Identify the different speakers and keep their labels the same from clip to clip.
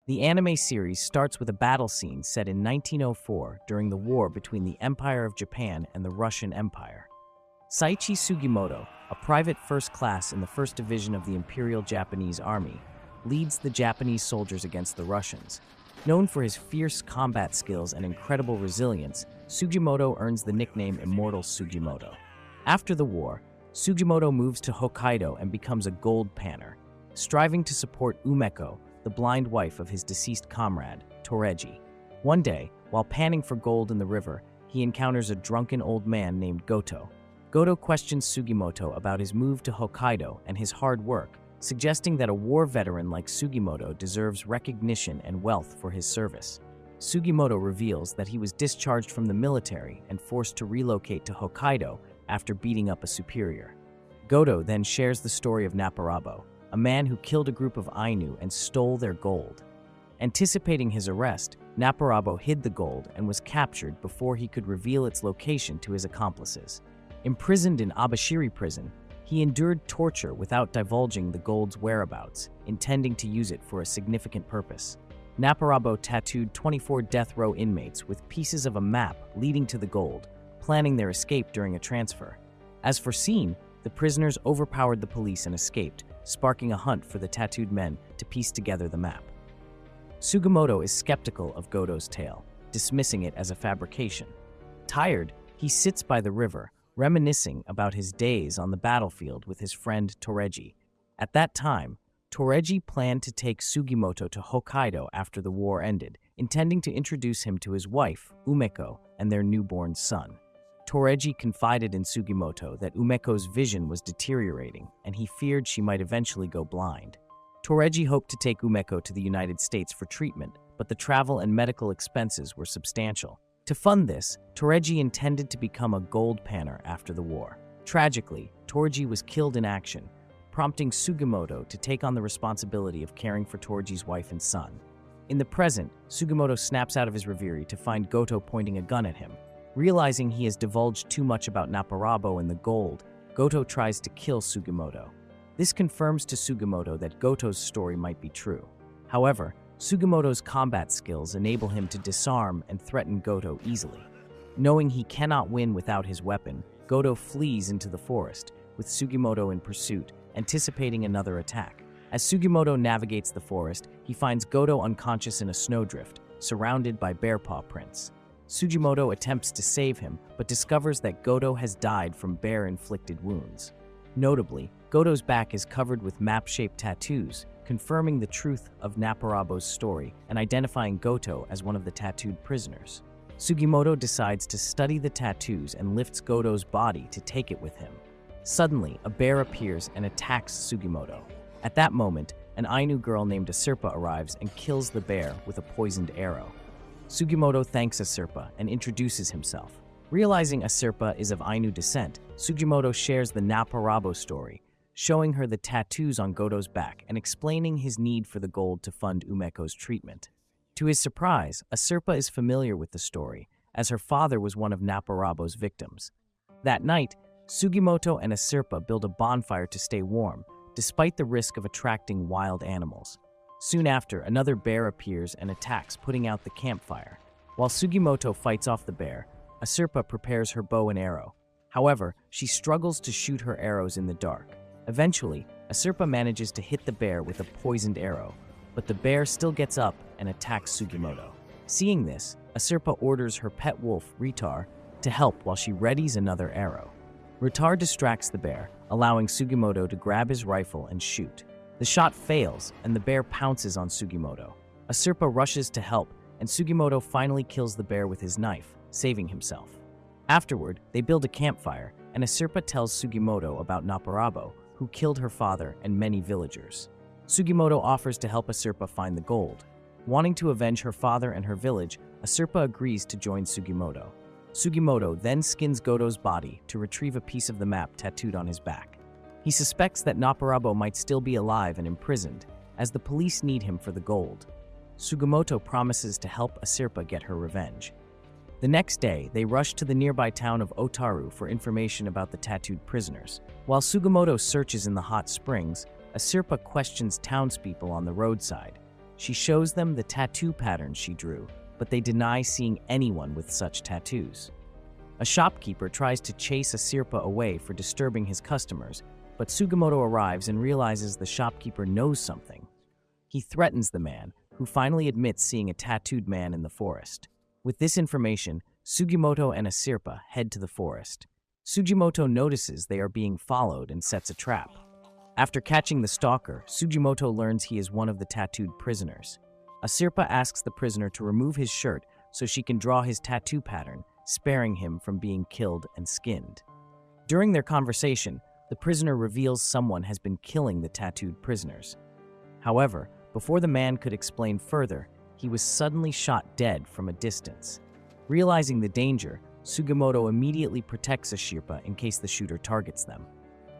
Speaker 1: The anime series starts with a battle scene set in 1904 during the war between the Empire of Japan and the Russian Empire. Saichi Sugimoto, a private first class in the 1st Division of the Imperial Japanese Army, leads the Japanese soldiers against the Russians. Known for his fierce combat skills and incredible resilience, Sugimoto earns the nickname Immortal Sugimoto. After the war, Sugimoto moves to Hokkaido and becomes a gold panner, striving to support Umeko, the blind wife of his deceased comrade, Toreji. One day, while panning for gold in the river, he encounters a drunken old man named Goto. Goto questions Sugimoto about his move to Hokkaido and his hard work, suggesting that a war veteran like Sugimoto deserves recognition and wealth for his service. Sugimoto reveals that he was discharged from the military and forced to relocate to Hokkaido after beating up a superior. Goto then shares the story of Naparabo, a man who killed a group of Ainu and stole their gold. Anticipating his arrest, Naparabo hid the gold and was captured before he could reveal its location to his accomplices. Imprisoned in Abashiri prison, he endured torture without divulging the gold's whereabouts, intending to use it for a significant purpose. Naparabo tattooed 24 death row inmates with pieces of a map leading to the gold, planning their escape during a transfer. As foreseen, the prisoners overpowered the police and escaped, sparking a hunt for the tattooed men to piece together the map. Sugimoto is skeptical of Goto's tale, dismissing it as a fabrication. Tired, he sits by the river, reminiscing about his days on the battlefield with his friend Toreji. At that time, Toreji planned to take Sugimoto to Hokkaido after the war ended, intending to introduce him to his wife, Umeko, and their newborn son. Toreji confided in Sugimoto that Umeko's vision was deteriorating, and he feared she might eventually go blind. Toreji hoped to take Umeko to the United States for treatment, but the travel and medical expenses were substantial. To fund this, Toreji intended to become a gold panner after the war. Tragically, Toreji was killed in action, prompting Sugimoto to take on the responsibility of caring for Toreji's wife and son. In the present, Sugimoto snaps out of his reverie to find Goto pointing a gun at him. Realizing he has divulged too much about Naparabo and the gold, Goto tries to kill Sugimoto. This confirms to Sugimoto that Goto's story might be true. However, Sugimoto's combat skills enable him to disarm and threaten Goto easily. Knowing he cannot win without his weapon, Goto flees into the forest, with Sugimoto in pursuit, anticipating another attack. As Sugimoto navigates the forest, he finds Goto unconscious in a snowdrift, surrounded by bear paw prints. Sugimoto attempts to save him, but discovers that Goto has died from bear-inflicted wounds. Notably, Goto's back is covered with map-shaped tattoos, confirming the truth of Naparabo's story and identifying Goto as one of the tattooed prisoners. Sugimoto decides to study the tattoos and lifts Goto's body to take it with him. Suddenly, a bear appears and attacks Sugimoto. At that moment, an Ainu girl named Asirpa arrives and kills the bear with a poisoned arrow. Sugimoto thanks Asirpa and introduces himself. Realizing Asirpa is of Ainu descent, Sugimoto shares the Naparabo story, showing her the tattoos on Goto's back and explaining his need for the gold to fund Umeko's treatment. To his surprise, Asirpa is familiar with the story, as her father was one of Naparabo's victims. That night, Sugimoto and Asirpa build a bonfire to stay warm, despite the risk of attracting wild animals. Soon after, another bear appears and attacks, putting out the campfire. While Sugimoto fights off the bear, Asirpa prepares her bow and arrow. However, she struggles to shoot her arrows in the dark. Eventually, Asirpa manages to hit the bear with a poisoned arrow, but the bear still gets up and attacks Sugimoto. Seeing this, Asirpa orders her pet wolf, Ritar, to help while she readies another arrow. Ritar distracts the bear, allowing Sugimoto to grab his rifle and shoot. The shot fails, and the bear pounces on Sugimoto. Asirpa rushes to help, and Sugimoto finally kills the bear with his knife, saving himself. Afterward, they build a campfire, and Asirpa tells Sugimoto about Naparabo, who killed her father and many villagers. Sugimoto offers to help Asirpa find the gold. Wanting to avenge her father and her village, Asirpa agrees to join Sugimoto. Sugimoto then skins Goto's body to retrieve a piece of the map tattooed on his back. He suspects that Naparabo might still be alive and imprisoned, as the police need him for the gold. Sugimoto promises to help Asirpa get her revenge. The next day, they rush to the nearby town of Otaru for information about the tattooed prisoners. While Sugimoto searches in the hot springs, Asirpa questions townspeople on the roadside. She shows them the tattoo patterns she drew, but they deny seeing anyone with such tattoos. A shopkeeper tries to chase a Sirpa away for disturbing his customers, but Sugimoto arrives and realizes the shopkeeper knows something. He threatens the man, who finally admits seeing a tattooed man in the forest. With this information, Sugimoto and a Sirpa head to the forest. Sugimoto notices they are being followed and sets a trap. After catching the stalker, Sugimoto learns he is one of the tattooed prisoners. A Sirpa asks the prisoner to remove his shirt so she can draw his tattoo pattern, sparing him from being killed and skinned. During their conversation, the prisoner reveals someone has been killing the tattooed prisoners. However, before the man could explain further, he was suddenly shot dead from a distance. Realizing the danger, Sugimoto immediately protects a Sherpa in case the shooter targets them.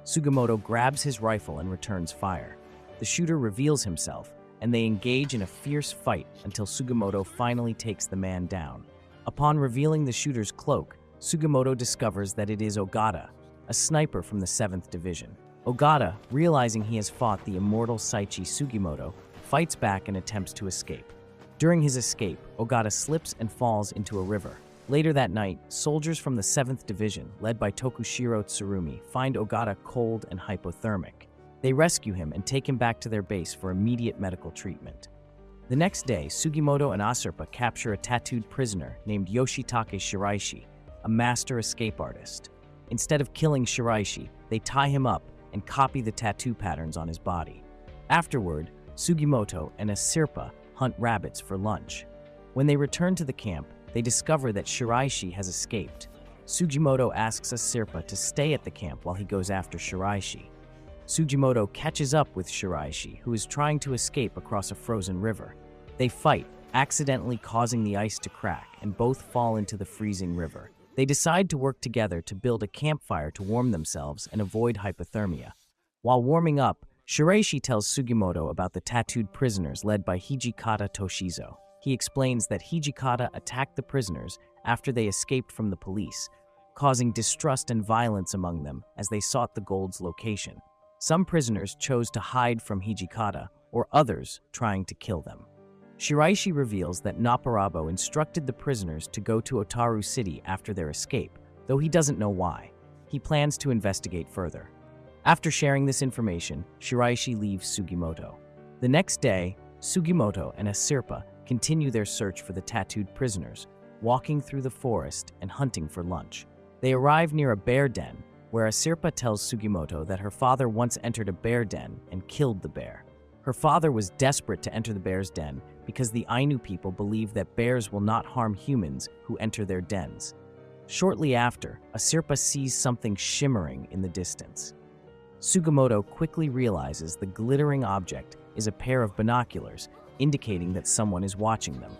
Speaker 1: Sugimoto grabs his rifle and returns fire. The shooter reveals himself, and they engage in a fierce fight until Sugimoto finally takes the man down. Upon revealing the shooter's cloak, Sugimoto discovers that it is Ogata, a sniper from the 7th Division. Ogata, realizing he has fought the immortal Saichi Sugimoto, fights back and attempts to escape. During his escape, Ogata slips and falls into a river. Later that night, soldiers from the 7th Division, led by Tokushiro Tsurumi, find Ogata cold and hypothermic. They rescue him and take him back to their base for immediate medical treatment. The next day, Sugimoto and Aserpa capture a tattooed prisoner named Yoshitake Shiraishi, a master escape artist. Instead of killing Shiraishi, they tie him up and copy the tattoo patterns on his body. Afterward, Sugimoto and a Sirpa hunt rabbits for lunch. When they return to the camp, they discover that Shiraishi has escaped. Sugimoto asks a Sirpa to stay at the camp while he goes after Shiraishi. Sugimoto catches up with Shiraishi, who is trying to escape across a frozen river. They fight, accidentally causing the ice to crack, and both fall into the freezing river. They decide to work together to build a campfire to warm themselves and avoid hypothermia. While warming up, Shiraishi tells Sugimoto about the tattooed prisoners led by Hijikata Toshizo. He explains that Hijikata attacked the prisoners after they escaped from the police, causing distrust and violence among them as they sought the gold's location. Some prisoners chose to hide from Hijikata, or others trying to kill them. Shiraishi reveals that Naparabo instructed the prisoners to go to Otaru City after their escape, though he doesn't know why. He plans to investigate further. After sharing this information, Shiraishi leaves Sugimoto. The next day, Sugimoto and a Sirpa continue their search for the tattooed prisoners, walking through the forest and hunting for lunch. They arrive near a bear den, where a Sirpa tells Sugimoto that her father once entered a bear den and killed the bear. Her father was desperate to enter the bear's den because the Ainu people believe that bears will not harm humans who enter their dens. Shortly after, a Sirpa sees something shimmering in the distance. Sugimoto quickly realizes the glittering object is a pair of binoculars, indicating that someone is watching them.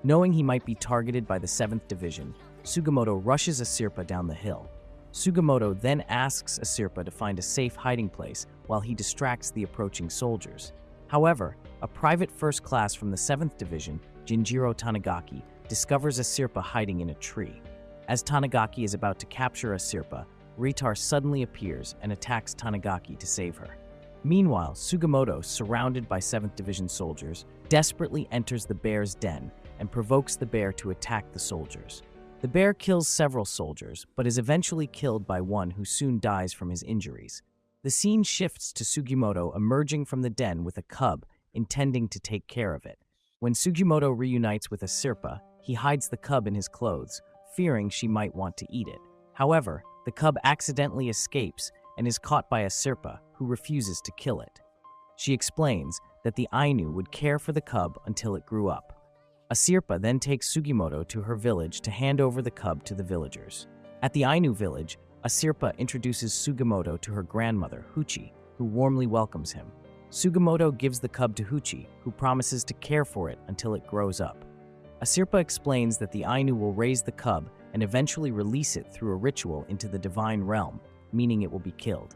Speaker 1: Knowing he might be targeted by the 7th Division, Sugimoto rushes a Sirpa down the hill. Sugimoto then asks a Sirpa to find a safe hiding place while he distracts the approaching soldiers. However, a private first class from the 7th Division, Jinjiro Tanigaki, discovers a Sirpa hiding in a tree. As Tanigaki is about to capture a Sirpa, Ritar suddenly appears and attacks Tanigaki to save her. Meanwhile, Sugimoto, surrounded by 7th Division soldiers, desperately enters the bear's den and provokes the bear to attack the soldiers. The bear kills several soldiers, but is eventually killed by one who soon dies from his injuries. The scene shifts to Sugimoto emerging from the den with a cub, intending to take care of it. When Sugimoto reunites with a Sirpa, he hides the cub in his clothes, fearing she might want to eat it. However, the cub accidentally escapes and is caught by a Sirpa, who refuses to kill it. She explains that the Ainu would care for the cub until it grew up. A Sirpa then takes Sugimoto to her village to hand over the cub to the villagers. At the Ainu village, a Sirpa introduces Sugimoto to her grandmother, Huchi, who warmly welcomes him. Sugimoto gives the cub to Huchi, who promises to care for it until it grows up. A Sirpa explains that the Ainu will raise the cub and eventually release it through a ritual into the divine realm, meaning it will be killed.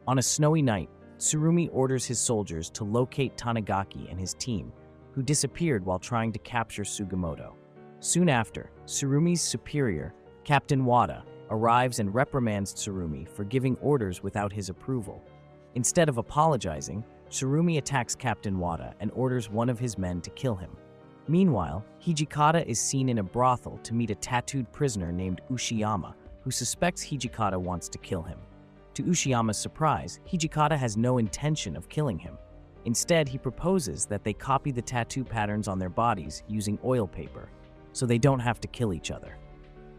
Speaker 1: On a snowy night, Tsurumi orders his soldiers to locate Tanigaki and his team, who disappeared while trying to capture Sugimoto. Soon after, Tsurumi's superior, Captain Wada, arrives and reprimands Tsurumi for giving orders without his approval. Instead of apologizing, Tsurumi attacks Captain Wada and orders one of his men to kill him. Meanwhile, Hijikata is seen in a brothel to meet a tattooed prisoner named Ushiyama, who suspects Hijikata wants to kill him. To Ushiyama's surprise, Hijikata has no intention of killing him. Instead, he proposes that they copy the tattoo patterns on their bodies using oil paper, so they don't have to kill each other.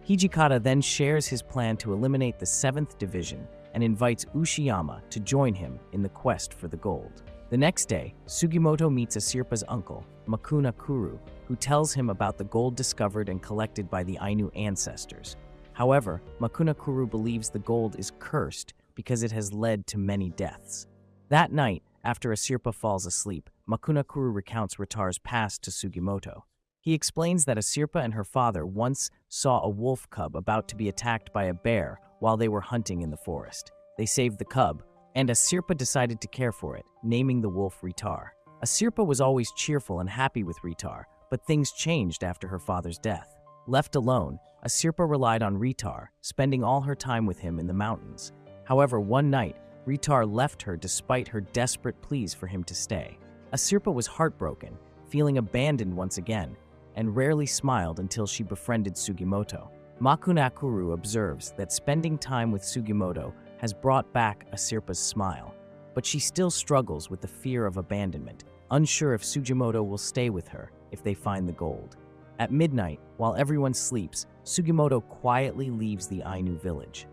Speaker 1: Hijikata then shares his plan to eliminate the 7th Division and invites Ushiyama to join him in the quest for the gold. The next day, Sugimoto meets Asirpa's uncle, Makuna Kuru, who tells him about the gold discovered and collected by the Ainu ancestors. However, Makuna Kuru believes the gold is cursed because it has led to many deaths. That night, after Asirpa falls asleep, Makuna Kuru recounts Ritar's past to Sugimoto. He explains that Asirpa and her father once saw a wolf cub about to be attacked by a bear while they were hunting in the forest. They saved the cub, and Asirpa decided to care for it, naming the wolf Ritar. Asirpa was always cheerful and happy with Ritar, but things changed after her father's death. Left alone, Asirpa relied on Ritar, spending all her time with him in the mountains. However, one night, Ritar left her despite her desperate pleas for him to stay. Asirpa was heartbroken, feeling abandoned once again, and rarely smiled until she befriended Sugimoto. Makunakuru observes that spending time with Sugimoto has brought back Asirpa's smile, but she still struggles with the fear of abandonment, unsure if Sugimoto will stay with her if they find the gold. At midnight, while everyone sleeps, Sugimoto quietly leaves the Ainu village.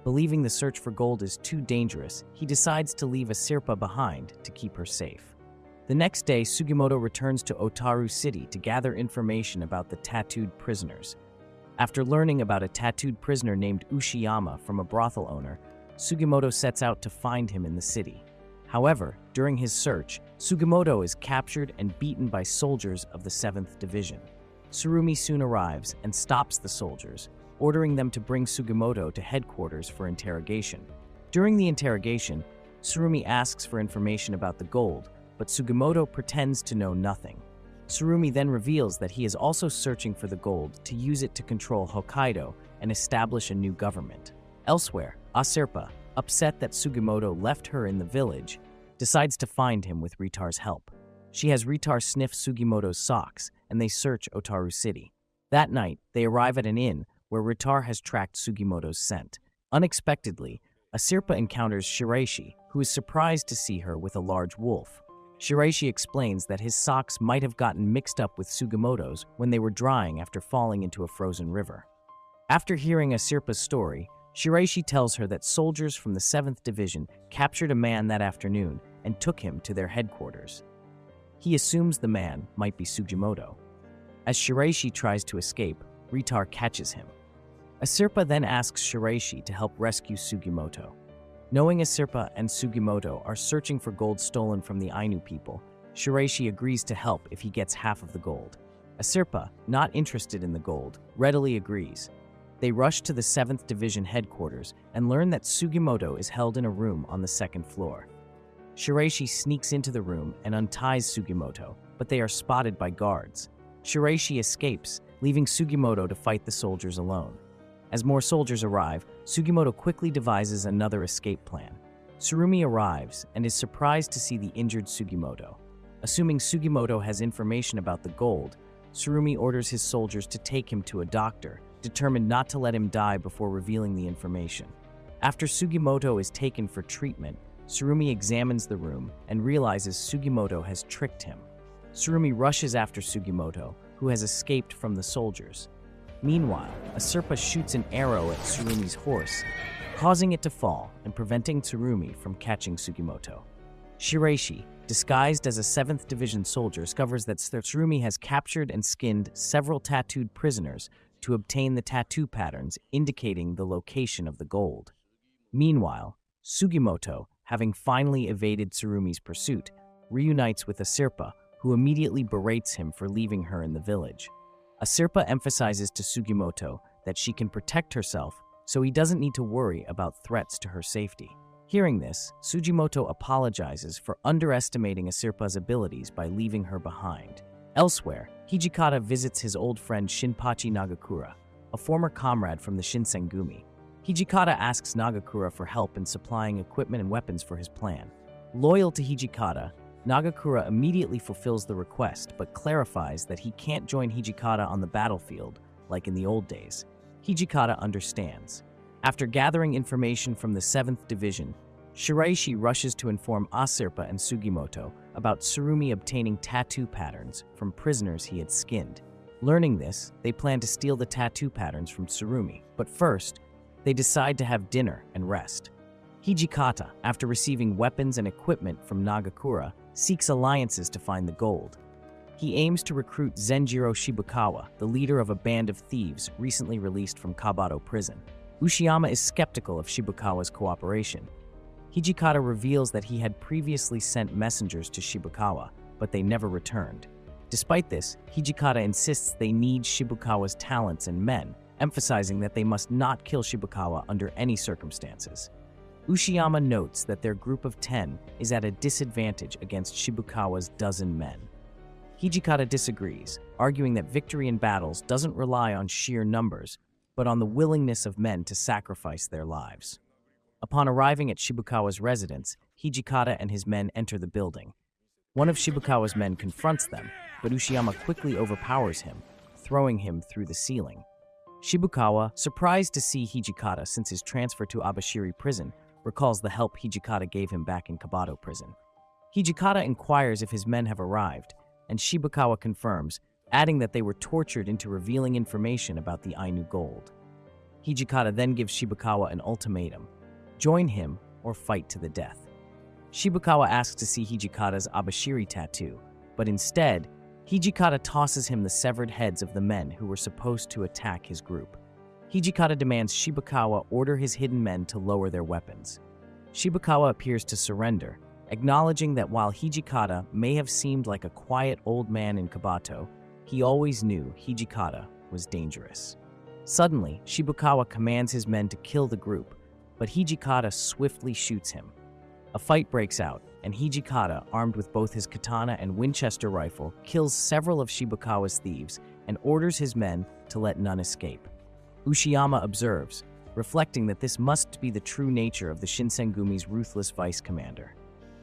Speaker 1: Believing the search for gold is too dangerous, he decides to leave Asirpa behind to keep her safe. The next day, Sugimoto returns to Otaru City to gather information about the tattooed prisoners. After learning about a tattooed prisoner named Ushiyama from a brothel owner, Sugimoto sets out to find him in the city. However, during his search, Sugimoto is captured and beaten by soldiers of the 7th Division. Tsurumi soon arrives and stops the soldiers, ordering them to bring Sugimoto to headquarters for interrogation. During the interrogation, Tsurumi asks for information about the gold, but Sugimoto pretends to know nothing. Tsurumi then reveals that he is also searching for the gold to use it to control Hokkaido and establish a new government. Elsewhere, Asirpa, upset that Sugimoto left her in the village, decides to find him with Ritar's help. She has Ritar sniff Sugimoto's socks, and they search Otaru City. That night, they arrive at an inn where Ritar has tracked Sugimoto's scent. Unexpectedly, Asirpa encounters Shiraishi, who is surprised to see her with a large wolf. Shiraishi explains that his socks might have gotten mixed up with Sugimoto's when they were drying after falling into a frozen river. After hearing Asirpa's story, Shiraishi tells her that soldiers from the 7th Division captured a man that afternoon and took him to their headquarters. He assumes the man might be Sugimoto. As Shiraishi tries to escape, Ritar catches him. Asirpa then asks Shiraishi to help rescue Sugimoto. Knowing Asirpa and Sugimoto are searching for gold stolen from the Ainu people, Shiraishi agrees to help if he gets half of the gold. Asirpa, not interested in the gold, readily agrees. They rush to the 7th Division headquarters and learn that Sugimoto is held in a room on the 2nd floor. Shiraishi sneaks into the room and unties Sugimoto, but they are spotted by guards. Shiraishi escapes, leaving Sugimoto to fight the soldiers alone. As more soldiers arrive, Sugimoto quickly devises another escape plan. Tsurumi arrives and is surprised to see the injured Sugimoto. Assuming Sugimoto has information about the gold, Tsurumi orders his soldiers to take him to a doctor, determined not to let him die before revealing the information. After Sugimoto is taken for treatment, Tsurumi examines the room and realizes Sugimoto has tricked him. Tsurumi rushes after Sugimoto, who has escaped from the soldiers. Meanwhile, Asirpa shoots an arrow at Tsurumi's horse, causing it to fall and preventing Tsurumi from catching Sugimoto. Shiraishi, disguised as a 7th Division soldier, discovers that Tsurumi has captured and skinned several tattooed prisoners to obtain the tattoo patterns indicating the location of the gold. Meanwhile, Sugimoto, having finally evaded Tsurumi's pursuit, reunites with Asirpa, who immediately berates him for leaving her in the village. Asirpa emphasizes to Sugimoto that she can protect herself, so he doesn't need to worry about threats to her safety. Hearing this, Sugimoto apologizes for underestimating Asirpa's abilities by leaving her behind. Elsewhere, Hijikata visits his old friend Shinpachi Nagakura, a former comrade from the Shinsengumi. Hijikata asks Nagakura for help in supplying equipment and weapons for his plan. Loyal to Hijikata, Nagakura immediately fulfills the request but clarifies that he can't join Hijikata on the battlefield like in the old days. Hijikata understands. After gathering information from the 7th Division, Shiraishi rushes to inform Asirpa and Sugimoto about Tsurumi obtaining tattoo patterns from prisoners he had skinned. Learning this, they plan to steal the tattoo patterns from Tsurumi, but first, they decide to have dinner and rest. Hijikata, after receiving weapons and equipment from Nagakura, seeks alliances to find the gold. He aims to recruit Zenjiro Shibukawa, the leader of a band of thieves recently released from Kabato prison. Ushiyama is skeptical of Shibukawa's cooperation. Hijikata reveals that he had previously sent messengers to Shibukawa, but they never returned. Despite this, Hijikata insists they need Shibukawa's talents and men, emphasizing that they must not kill Shibukawa under any circumstances. Ushiyama notes that their group of 10 is at a disadvantage against Shibukawa's dozen men. Hijikata disagrees, arguing that victory in battles doesn't rely on sheer numbers, but on the willingness of men to sacrifice their lives. Upon arriving at Shibukawa's residence, Hijikata and his men enter the building. One of Shibukawa's men confronts them, but Ushiyama quickly overpowers him, throwing him through the ceiling. Shibukawa, surprised to see Hijikata since his transfer to Abashiri prison, recalls the help Hijikata gave him back in Kabato prison. Hijikata inquires if his men have arrived, and Shibukawa confirms, adding that they were tortured into revealing information about the Ainu gold. Hijikata then gives Shibukawa an ultimatum: join him or fight to the death. Shibukawa asks to see Hijikata's Abashiri tattoo, but instead, Hijikata tosses him the severed heads of the men who were supposed to attack his group. Hijikata demands Shibukawa order his hidden men to lower their weapons. Shibukawa appears to surrender, acknowledging that while Hijikata may have seemed like a quiet old man in Kabato, he always knew Hijikata was dangerous. Suddenly, Shibukawa commands his men to kill the group, but Hijikata swiftly shoots him. A fight breaks out, and Hijikata, armed with both his katana and Winchester rifle, kills several of Shibukawa's thieves and orders his men to let none escape. Ushiyama observes, reflecting that this must be the true nature of the Shinsengumi's ruthless vice commander.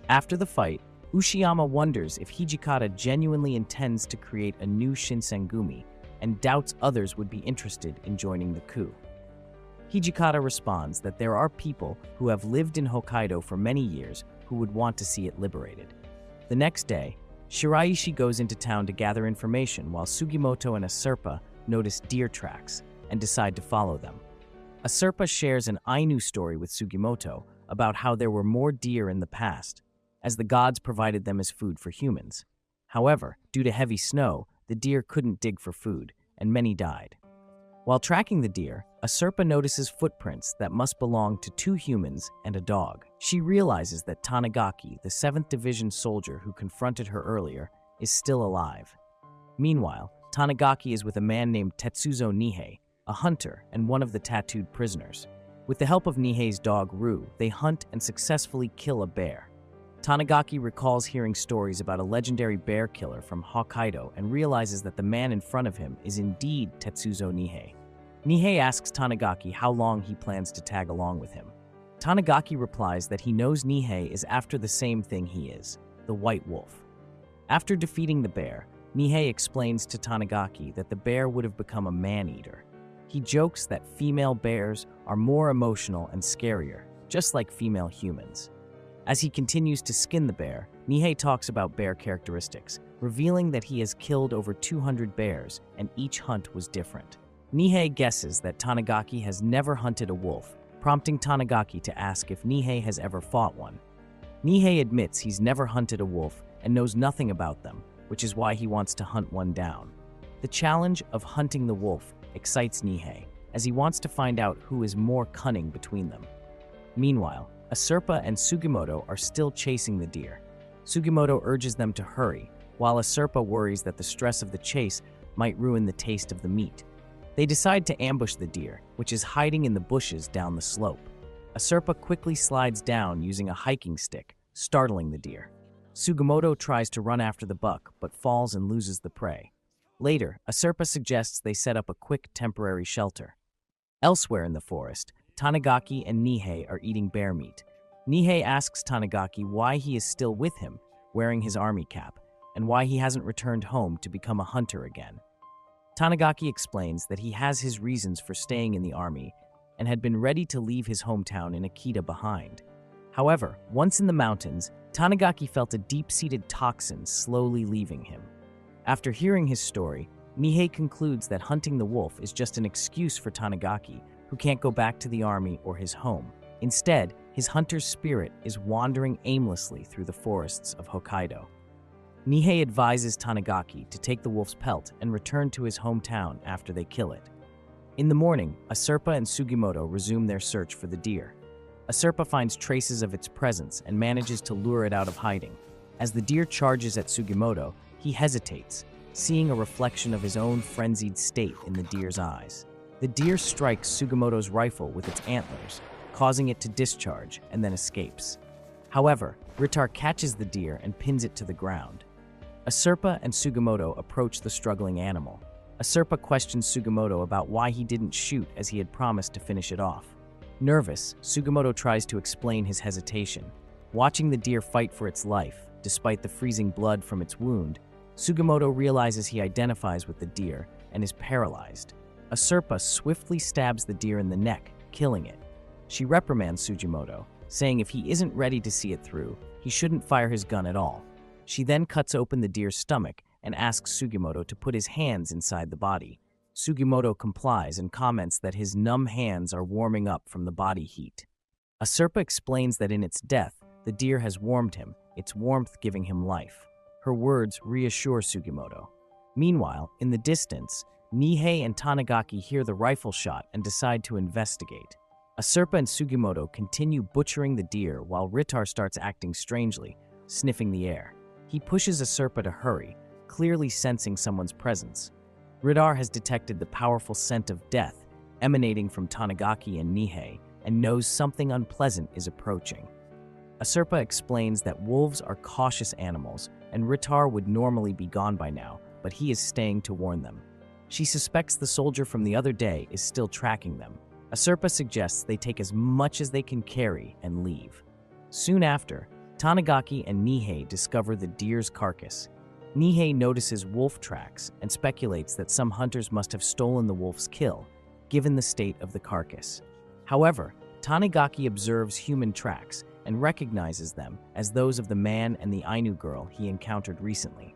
Speaker 1: After the fight, Ushiyama wonders if Hijikata genuinely intends to create a new Shinsengumi and doubts others would be interested in joining the coup. Hijikata responds that there are people who have lived in Hokkaido for many years who would want to see it liberated. The next day, Shiraishi goes into town to gather information while Sugimoto and Asirpa notice deer tracks and decide to follow them. Asirpa shares an Ainu story with Sugimoto about how there were more deer in the past, as the gods provided them as food for humans. However, due to heavy snow, the deer couldn't dig for food, and many died. While tracking the deer, Asirpa notices footprints that must belong to 2 humans and a dog. She realizes that Tanigaki, the 7th Division soldier who confronted her earlier, is still alive. Meanwhile, Tanigaki is with a man named Tetsuzo Nihei, a hunter and one of the tattooed prisoners. With the help of Nihei's dog Rue, they hunt and successfully kill a bear. Tanigaki recalls hearing stories about a legendary bear killer from Hokkaido and realizes that the man in front of him is indeed Tetsuzo Nihei. Nihei asks Tanigaki how long he plans to tag along with him. Tanigaki replies that he knows Nihei is after the same thing he is, the White Wolf. After defeating the bear, Nihei explains to Tanigaki that the bear would have become a man-eater. He jokes that female bears are more emotional and scarier, just like female humans. As he continues to skin the bear, Nihei talks about bear characteristics, revealing that he has killed over 200 bears and each hunt was different. Nihei guesses that Tanigaki has never hunted a wolf, prompting Tanigaki to ask if Nihei has ever fought one. Nihei admits he's never hunted a wolf and knows nothing about them, which is why he wants to hunt one down. The challenge of hunting the wolf excites Nihei, as he wants to find out who is more cunning between them. Meanwhile, Asirpa and Sugimoto are still chasing the deer. Sugimoto urges them to hurry, while Asirpa worries that the stress of the chase might ruin the taste of the meat. They decide to ambush the deer, which is hiding in the bushes down the slope. Asirpa quickly slides down using a hiking stick, startling the deer. Sugimoto tries to run after the buck, but falls and loses the prey. Later, Asirpa suggests they set up a quick temporary shelter. Elsewhere in the forest, Tanigaki and Nihei are eating bear meat. Nihei asks Tanigaki why he is still with him, wearing his army cap, and why he hasn't returned home to become a hunter again. Tanigaki explains that he has his reasons for staying in the army and had been ready to leave his hometown in Akita behind. However, once in the mountains, Tanigaki felt a deep-seated toxin slowly leaving him. After hearing his story, Nihei concludes that hunting the wolf is just an excuse for Tanigaki, who can't go back to the army or his home. Instead, his hunter's spirit is wandering aimlessly through the forests of Hokkaido. Nihei advises Tanigaki to take the wolf's pelt and return to his hometown after they kill it. In the morning, Asurpa and Sugimoto resume their search for the deer. Asurpa finds traces of its presence and manages to lure it out of hiding. As the deer charges at Sugimoto, he hesitates, seeing a reflection of his own frenzied state in the deer's eyes. The deer strikes Sugimoto's rifle with its antlers, causing it to discharge and then escapes. However, Ritar catches the deer and pins it to the ground. Asurpa and Sugimoto approach the struggling animal. Asurpa questions Sugimoto about why he didn't shoot as he had promised to finish it off. Nervous, Sugimoto tries to explain his hesitation. Watching the deer fight for its life, despite the freezing blood from its wound, Sugimoto realizes he identifies with the deer and is paralyzed. Asurpa swiftly stabs the deer in the neck, killing it. She reprimands Sugimoto, saying if he isn't ready to see it through, he shouldn't fire his gun at all. She then cuts open the deer's stomach and asks Sugimoto to put his hands inside the body. Sugimoto complies and comments that his numb hands are warming up from the body heat. Asurpa explains that in its death, the deer has warmed him, its warmth giving him life. Her words reassure Sugimoto. Meanwhile, in the distance, Nihei and Tanigaki hear the rifle shot and decide to investigate. Asurpa and Sugimoto continue butchering the deer while Ritar starts acting strangely, sniffing the air. He pushes Asurpa to hurry, clearly sensing someone's presence. Ritar has detected the powerful scent of death emanating from Tanigaki and Nihei and knows something unpleasant is approaching. Asurpa explains that wolves are cautious animals and Ritar would normally be gone by now, but he is staying to warn them. She suspects the soldier from the other day is still tracking them. Asurpa suggests they take as much as they can carry and leave. Soon after, Tanigaki and Nihei discover the deer's carcass. Nihei notices wolf tracks and speculates that some hunters must have stolen the wolf's kill, given the state of the carcass. However, Tanigaki observes human tracks and recognizes them as those of the man and the Ainu girl he encountered recently.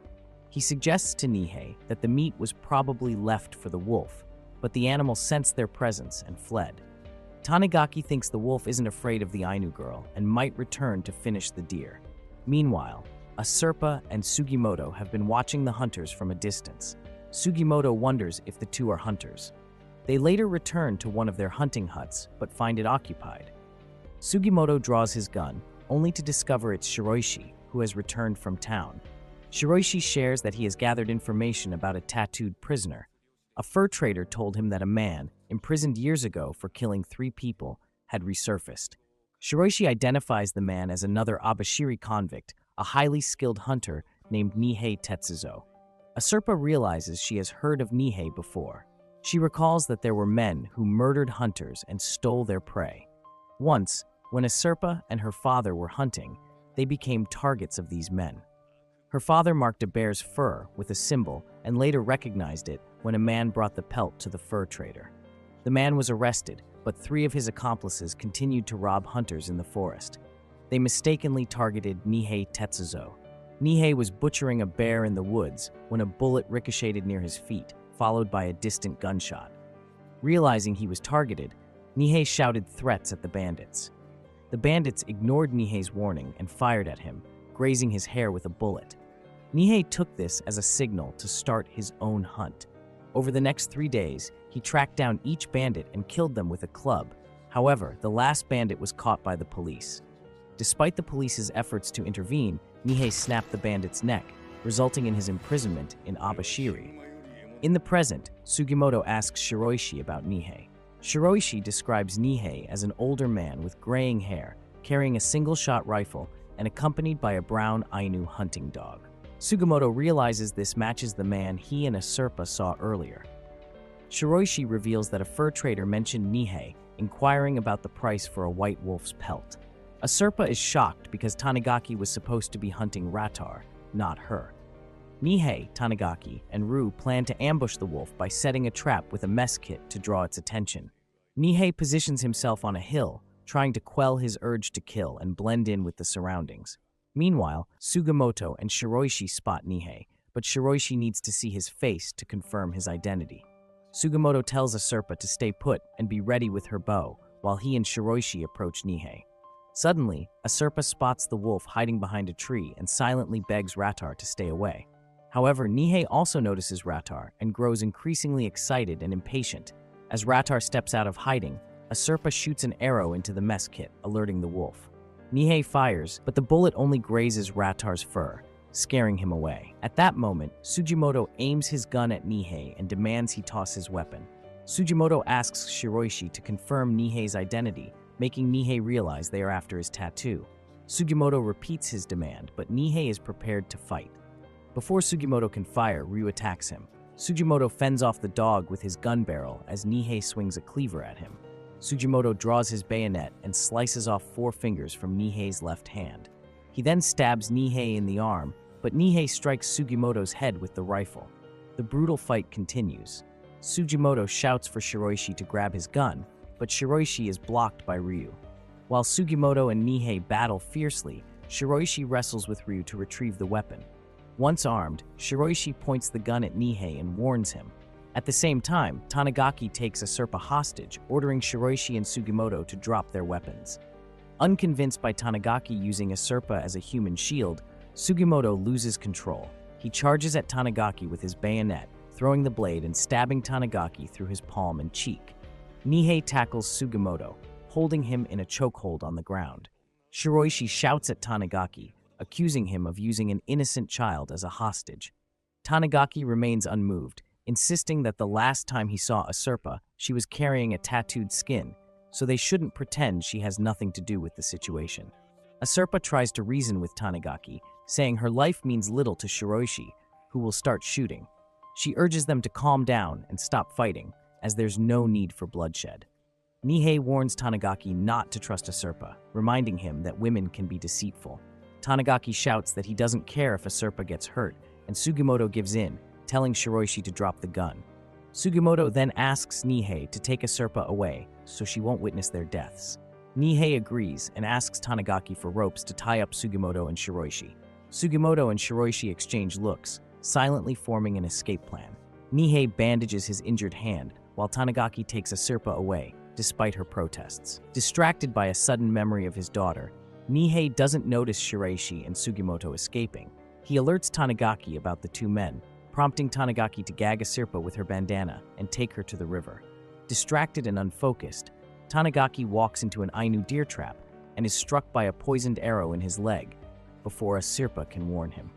Speaker 1: He suggests to Nihei that the meat was probably left for the wolf, but the animal sensed their presence and fled. Tanigaki thinks the wolf isn't afraid of the Ainu girl and might return to finish the deer. Meanwhile, Asurpa and Sugimoto have been watching the hunters from a distance. Sugimoto wonders if the two are hunters. They later return to one of their hunting huts, but find it occupied. Sugimoto draws his gun, only to discover it's Shiroishi, who has returned from town. Shiroishi shares that he has gathered information about a tattooed prisoner. A fur trader told him that a man, imprisoned years ago for killing 3 people, had resurfaced. Shiroishi identifies the man as another Abashiri convict, a highly skilled hunter named Nihei Tetsuzo. Asurpa realizes she has heard of Nihei before. She recalls that there were men who murdered hunters and stole their prey. Once, when Asurpa and her father were hunting, they became targets of these men. Her father marked a bear's fur with a symbol and later recognized it when a man brought the pelt to the fur trader. The man was arrested, but 3 of his accomplices continued to rob hunters in the forest. They mistakenly targeted Nihei Tetsuzo. Nihei was butchering a bear in the woods when a bullet ricocheted near his feet, followed by a distant gunshot. Realizing he was targeted, Nihei shouted threats at the bandits. The bandits ignored Nihei's warning and fired at him, grazing his hair with a bullet. Nihei took this as a signal to start his own hunt. Over the next 3 days, he tracked down each bandit and killed them with a club. However, the last bandit was caught by the police. Despite the police's efforts to intervene, Nihei snapped the bandit's neck, resulting in his imprisonment in Abashiri. In the present, Sugimoto asks Shiroishi about Nihei. Shiroishi describes Nihei as an older man with graying hair, carrying a single-shot rifle, and accompanied by a brown Ainu hunting dog. Sugimoto realizes this matches the man he and Asurpa saw earlier. Shiroishi reveals that a fur trader mentioned Nihei, inquiring about the price for a white wolf's pelt. Asurpa is shocked because Tanigaki was supposed to be hunting Ratar, not her. Nihei, Tanigaki, and Ryu plan to ambush the wolf by setting a trap with a mess kit to draw its attention. Nihei positions himself on a hill, trying to quell his urge to kill and blend in with the surroundings. Meanwhile, Sugimoto and Shiroishi spot Nihei, but Shiroishi needs to see his face to confirm his identity. Sugimoto tells Asurpa to stay put and be ready with her bow, while he and Shiroishi approach Nihei. Suddenly, Asurpa spots the wolf hiding behind a tree and silently begs Ratar to stay away. However, Nihei also notices Ratar and grows increasingly excited and impatient. As Ratar steps out of hiding, Asurpa shoots an arrow into the mess kit, alerting the wolf. Nihei fires, but the bullet only grazes Ratar's fur, scaring him away. At that moment, Sugimoto aims his gun at Nihei and demands he toss his weapon. Sugimoto asks Shiroishi to confirm Nihei's identity, making Nihei realize they are after his tattoo. Sugimoto repeats his demand, but Nihei is prepared to fight. Before Sugimoto can fire, Ryu attacks him. Sugimoto fends off the dog with his gun barrel as Nihei swings a cleaver at him. Sugimoto draws his bayonet and slices off 4 fingers from Nihei's left hand. He then stabs Nihei in the arm, but Nihei strikes Sugimoto's head with the rifle. The brutal fight continues. Sugimoto shouts for Shiroishi to grab his gun, but Shiroishi is blocked by Ryu. While Sugimoto and Nihei battle fiercely, Shiroishi wrestles with Ryu to retrieve the weapon. Once armed, Shiroishi points the gun at Nihei and warns him. At the same time, Tanigaki takes Asurpa hostage, ordering Shiroishi and Sugimoto to drop their weapons. Unconvinced by Tanigaki using Asurpa as a human shield, Sugimoto loses control. He charges at Tanigaki with his bayonet, throwing the blade and stabbing Tanigaki through his palm and cheek. Nihei tackles Sugimoto, holding him in a chokehold on the ground. Shiroishi shouts at Tanigaki, accusing him of using an innocent child as a hostage. Tanigaki remains unmoved, insisting that the last time he saw Asurpa, she was carrying a tattooed skin, so they shouldn't pretend she has nothing to do with the situation. Asurpa tries to reason with Tanigaki, saying her life means little to Shiroishi, who will start shooting. She urges them to calm down and stop fighting, as there's no need for bloodshed. Nihei warns Tanigaki not to trust Asurpa, reminding him that women can be deceitful. Tanigaki shouts that he doesn't care if Asurpa gets hurt, and Sugimoto gives in, telling Shiroishi to drop the gun. Sugimoto then asks Nihei to take Asurpa away so she won't witness their deaths. Nihei agrees and asks Tanigaki for ropes to tie up Sugimoto and Shiroishi. Sugimoto and Shiroishi exchange looks, silently forming an escape plan. Nihei bandages his injured hand, while Tanigaki takes Asurpa away, despite her protests. Distracted by a sudden memory of his daughter, Nihei doesn't notice Shiroishi and Sugimoto escaping. He alerts Tanigaki about the 2 men, prompting Tanigaki to gag Asurpa with her bandana and take her to the river. Distracted and unfocused, Tanigaki walks into an Ainu deer trap and is struck by a poisoned arrow in his leg before Asurpa can warn him.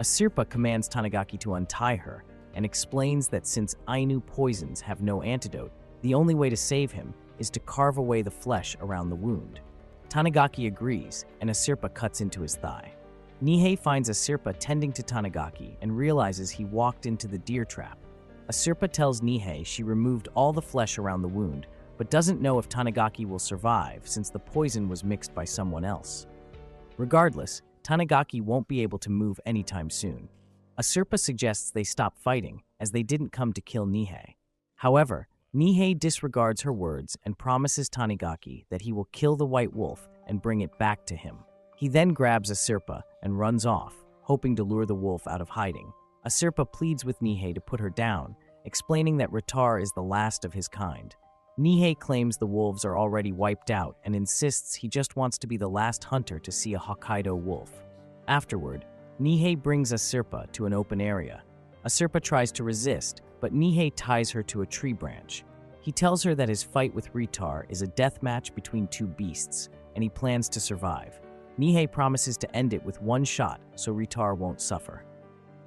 Speaker 1: Asurpa commands Tanigaki to untie her and explains that since Ainu poisons have no antidote, the only way to save him is to carve away the flesh around the wound. Tanigaki agrees, and Asurpa cuts into his thigh. Nihei finds Asurpa tending to Tanigaki and realizes he walked into the deer trap. Asurpa tells Nihei she removed all the flesh around the wound, but doesn't know if Tanigaki will survive since the poison was mixed by someone else. Regardless, Tanigaki won't be able to move anytime soon. Asurpa suggests they stop fighting, as they didn't come to kill Nihei. However, Nihei disregards her words and promises Tanigaki that he will kill the white wolf and bring it back to him. He then grabs Asurpa and runs off, hoping to lure the wolf out of hiding. Asurpa pleads with Nihei to put her down, explaining that Ratar is the last of his kind. Nihei claims the wolves are already wiped out and insists he just wants to be the last hunter to see a Hokkaido wolf. Afterward, Nihei brings Asurpa to an open area. Asurpa tries to resist, but Nihei ties her to a tree branch. He tells her that his fight with Ratar is a death match between 2 beasts, and he plans to survive. Nihei promises to end it with 1 shot so Ratar won't suffer.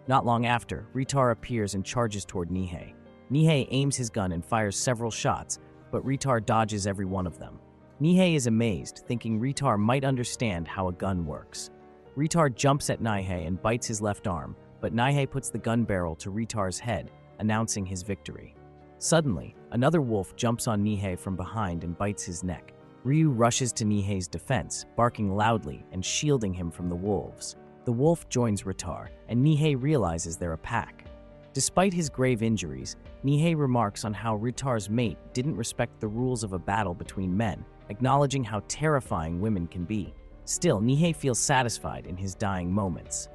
Speaker 1: Not long after, Ratar appears and charges toward Nihei. Nihei aims his gun and fires several shots, but Ratar dodges every one of them. Nihei is amazed, thinking Ratar might understand how a gun works. Ratar jumps at Nihei and bites his left arm, but Nihei puts the gun barrel to Ratar's head, announcing his victory. Suddenly, another wolf jumps on Nihei from behind and bites his neck. Ryu rushes to Nihei's defense, barking loudly and shielding him from the wolves. The wolf joins Ritar, and Nihei realizes they're a pack. Despite his grave injuries, Nihei remarks on how Ritar's mate didn't respect the rules of a battle between men, acknowledging how terrifying women can be. Still, Nihei feels satisfied in his dying moments.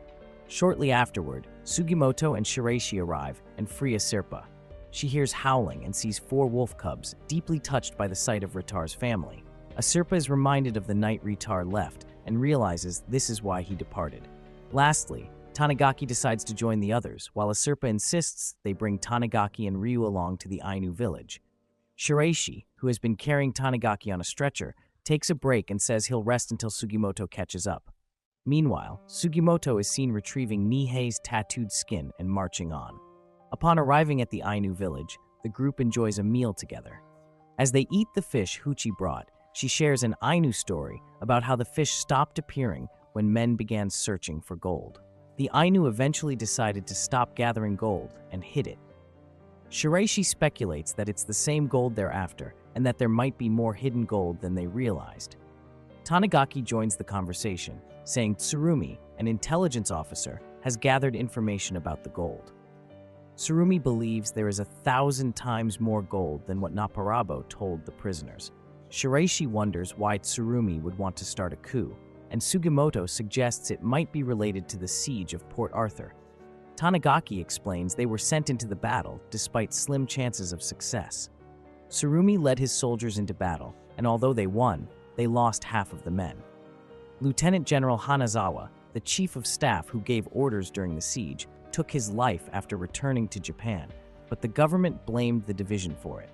Speaker 1: Shortly afterward, Sugimoto and Shiraishi arrive and free Asirpa. She hears howling and sees 4 wolf cubs, deeply touched by the sight of Ritar's family. Asirpa is reminded of the night Ritar left and realizes this is why he departed. Lastly, Tanigaki decides to join the others, while Asirpa insists they bring Tanigaki and Ryu along to the Ainu village. Shiraishi, who has been carrying Tanigaki on a stretcher, takes a break and says he'll rest until Sugimoto catches up. Meanwhile, Sugimoto is seen retrieving Nihei's tattooed skin and marching on. Upon arriving at the Ainu village, the group enjoys a meal together. As they eat the fish Huchi brought, she shares an Ainu story about how the fish stopped appearing when men began searching for gold. The Ainu eventually decided to stop gathering gold and hid it. Shiraishi speculates that it's the same gold they're after and that there might be more hidden gold than they realized. Tanigaki joins the conversation, saying Tsurumi, an intelligence officer, has gathered information about the gold. Tsurumi believes there is 1,000 times more gold than what Naparabo told the prisoners. Shiraishi wonders why Tsurumi would want to start a coup, and Sugimoto suggests it might be related to the siege of Port Arthur. Tanigaki explains they were sent into the battle despite slim chances of success. Tsurumi led his soldiers into battle, and although they won, they lost half of the men. Lieutenant General Hanazawa, the chief of staff who gave orders during the siege, took his life after returning to Japan, but the government blamed the division for it.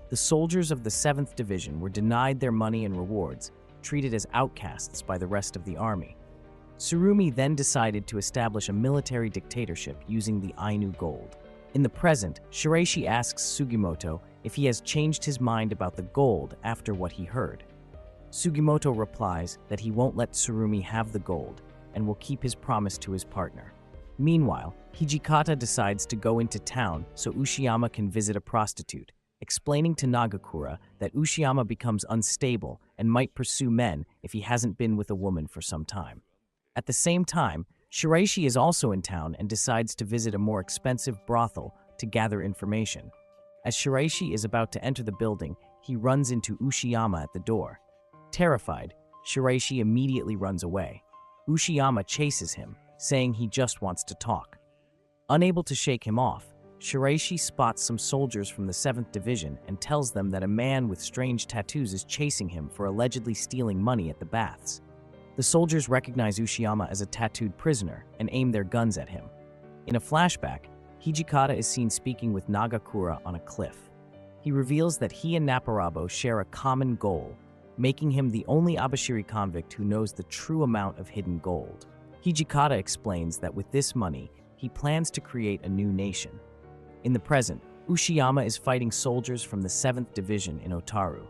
Speaker 1: The soldiers of the 7th Division were denied their money and rewards, treated as outcasts by the rest of the army. Tsurumi then decided to establish a military dictatorship using the Ainu gold. In the present, Shiraishi asks Sugimoto if he has changed his mind about the gold after what he heard. Sugimoto replies that he won't let Tsurumi have the gold and will keep his promise to his partner. Meanwhile, Hijikata decides to go into town so Ushiyama can visit a prostitute, explaining to Nagakura that Ushiyama becomes unstable and might pursue men if he hasn't been with a woman for some time. At the same time, Shiraishi is also in town and decides to visit a more expensive brothel to gather information. As Shiraishi is about to enter the building, he runs into Ushiyama at the door. Terrified, Shiraishi immediately runs away. Ushiyama chases him, saying he just wants to talk. Unable to shake him off, Shiraishi spots some soldiers from the 7th Division and tells them that a man with strange tattoos is chasing him for allegedly stealing money at the baths. The soldiers recognize Ushiyama as a tattooed prisoner and aim their guns at him. In a flashback, Hijikata is seen speaking with Nagakura on a cliff. He reveals that he and Naparabo share a common goal, making him the only Abashiri convict who knows the true amount of hidden gold. Hijikata explains that with this money, he plans to create a new nation. In the present, Ushiyama is fighting soldiers from the 7th Division in Otaru.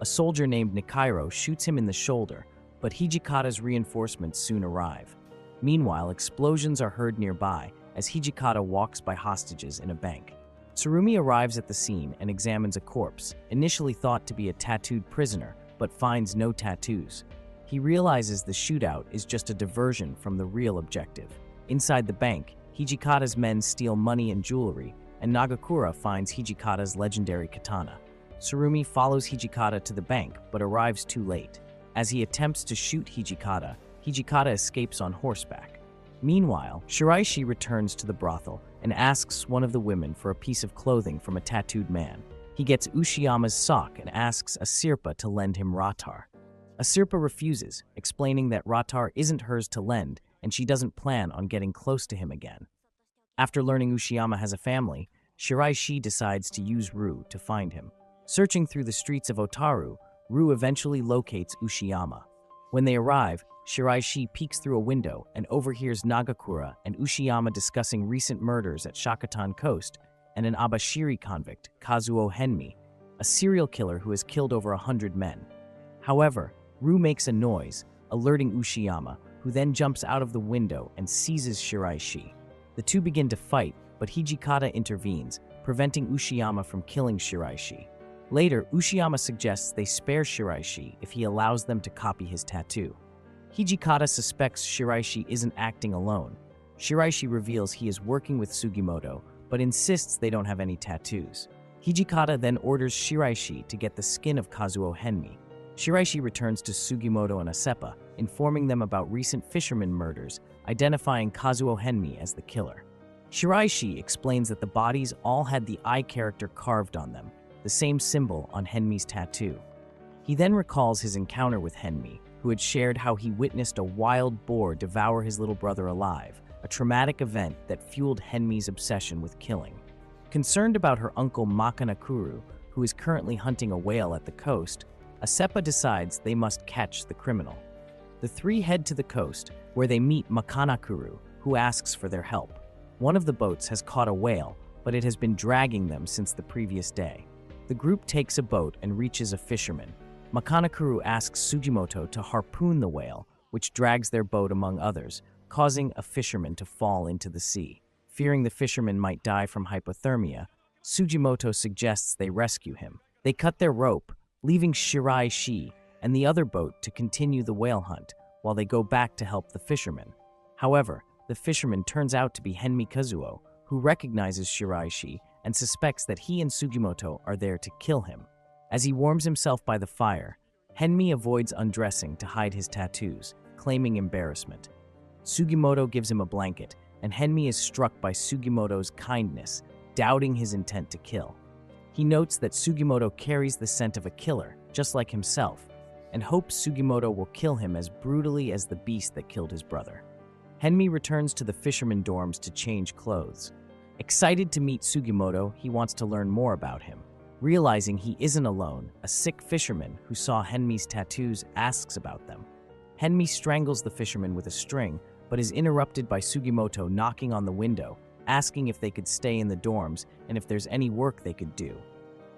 Speaker 1: A soldier named Nikairo shoots him in the shoulder, but Hijikata's reinforcements soon arrive. Meanwhile, explosions are heard nearby as Hijikata walks by hostages in a bank. Tsurumi arrives at the scene and examines a corpse, initially thought to be a tattooed prisoner, but finds no tattoos. He realizes the shootout is just a diversion from the real objective. Inside the bank, Hijikata's men steal money and jewelry, and Nagakura finds Hijikata's legendary katana. Tsurumi follows Hijikata to the bank, but arrives too late. As he attempts to shoot Hijikata, Hijikata escapes on horseback. Meanwhile, Shiraishi returns to the brothel and asks one of the women for a piece of clothing from a tattooed man. He gets Ushiyama's sock and asks Asirpa to lend him Ratar. Asirpa refuses, explaining that Ratar isn't hers to lend and she doesn't plan on getting close to him again. After learning Ushiyama has a family, Shiraishi decides to use Ru to find him. Searching through the streets of Otaru, Ru eventually locates Ushiyama. When they arrive, Shiraishi peeks through a window and overhears Nagakura and Ushiyama discussing recent murders at Shakotan Coast and an Abashiri convict, Kazuo Henmi, a serial killer who has killed over 100 men. However, Ru makes a noise, alerting Ushiyama, who then jumps out of the window and seizes Shiraishi. The two begin to fight, but Hijikata intervenes, preventing Ushiyama from killing Shiraishi. Later, Ushiyama suggests they spare Shiraishi if he allows them to copy his tattoo. Hijikata suspects Shiraishi isn't acting alone. Shiraishi reveals he is working with Sugimoto, but insists they don't have any tattoos. Hijikata then orders Shiraishi to get the skin of Kazuo Henmi. Shiraishi returns to Sugimoto and Asepa, informing them about recent fisherman murders, identifying Kazuo Henmi as the killer. Shiraishi explains that the bodies all had the eye character carved on them, the same symbol on Henmi's tattoo. He then recalls his encounter with Henmi, who had shared how he witnessed a wild boar devour his little brother alive, a traumatic event that fueled Henmi's obsession with killing. Concerned about her uncle Makanakuru, who is currently hunting a whale at the coast, Asepa decides they must catch the criminal. The three head to the coast, where they meet Makanakuru, who asks for their help. One of the boats has caught a whale, but it has been dragging them since the previous day. The group takes a boat and reaches a fisherman. Makanakuru asks Sugimoto to harpoon the whale, which drags their boat among others, causing a fisherman to fall into the sea. Fearing the fisherman might die from hypothermia, Sugimoto suggests they rescue him. They cut their rope, leaving Shiraishi and the other boat to continue the whale hunt while they go back to help the fisherman. However, the fisherman turns out to be Henmi Kazuo, who recognizes Shiraishi and suspects that he and Sugimoto are there to kill him. As he warms himself by the fire, Henmi avoids undressing to hide his tattoos, claiming embarrassment. Sugimoto gives him a blanket, and Henmi is struck by Sugimoto's kindness, doubting his intent to kill. He notes that Sugimoto carries the scent of a killer, just like himself, and hopes Sugimoto will kill him as brutally as the beast that killed his brother. Henmi returns to the fisherman dorms to change clothes. Excited to meet Sugimoto, he wants to learn more about him. Realizing he isn't alone, a sick fisherman who saw Henmi's tattoos asks about them. Henmi strangles the fisherman with a string, but is interrupted by Sugimoto knocking on the window, asking if they could stay in the dorms and if there's any work they could do.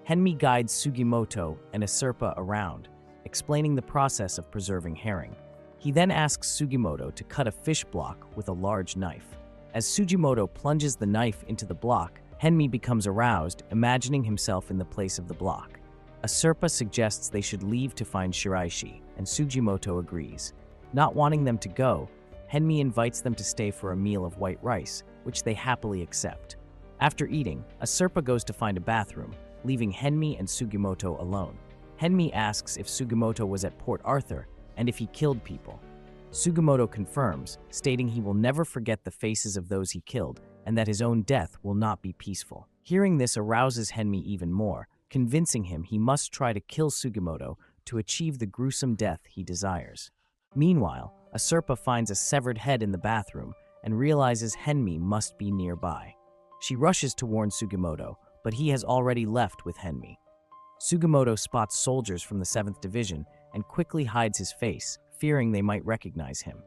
Speaker 1: Henmi guides Sugimoto and Aserpa around, explaining the process of preserving herring. He then asks Sugimoto to cut a fish block with a large knife. As Sugimoto plunges the knife into the block, Henmi becomes aroused, imagining himself in the place of the block. Aserpa suggests they should leave to find Shiraishi, and Sugimoto agrees. Not wanting them to go, Henmi invites them to stay for a meal of white rice, which they happily accept. After eating, Aserpa goes to find a bathroom, leaving Henmi and Sugimoto alone. Henmi asks if Sugimoto was at Port Arthur and if he killed people. Sugimoto confirms, stating he will never forget the faces of those he killed and that his own death will not be peaceful. Hearing this arouses Henmi even more, convincing him he must try to kill Sugimoto to achieve the gruesome death he desires. Meanwhile, Aserpa finds a severed head in the bathroom and realizes Henmi must be nearby. She rushes to warn Sugimoto, but he has already left with Henmi. Sugimoto spots soldiers from the 7th Division and quickly hides his face, fearing they might recognize him.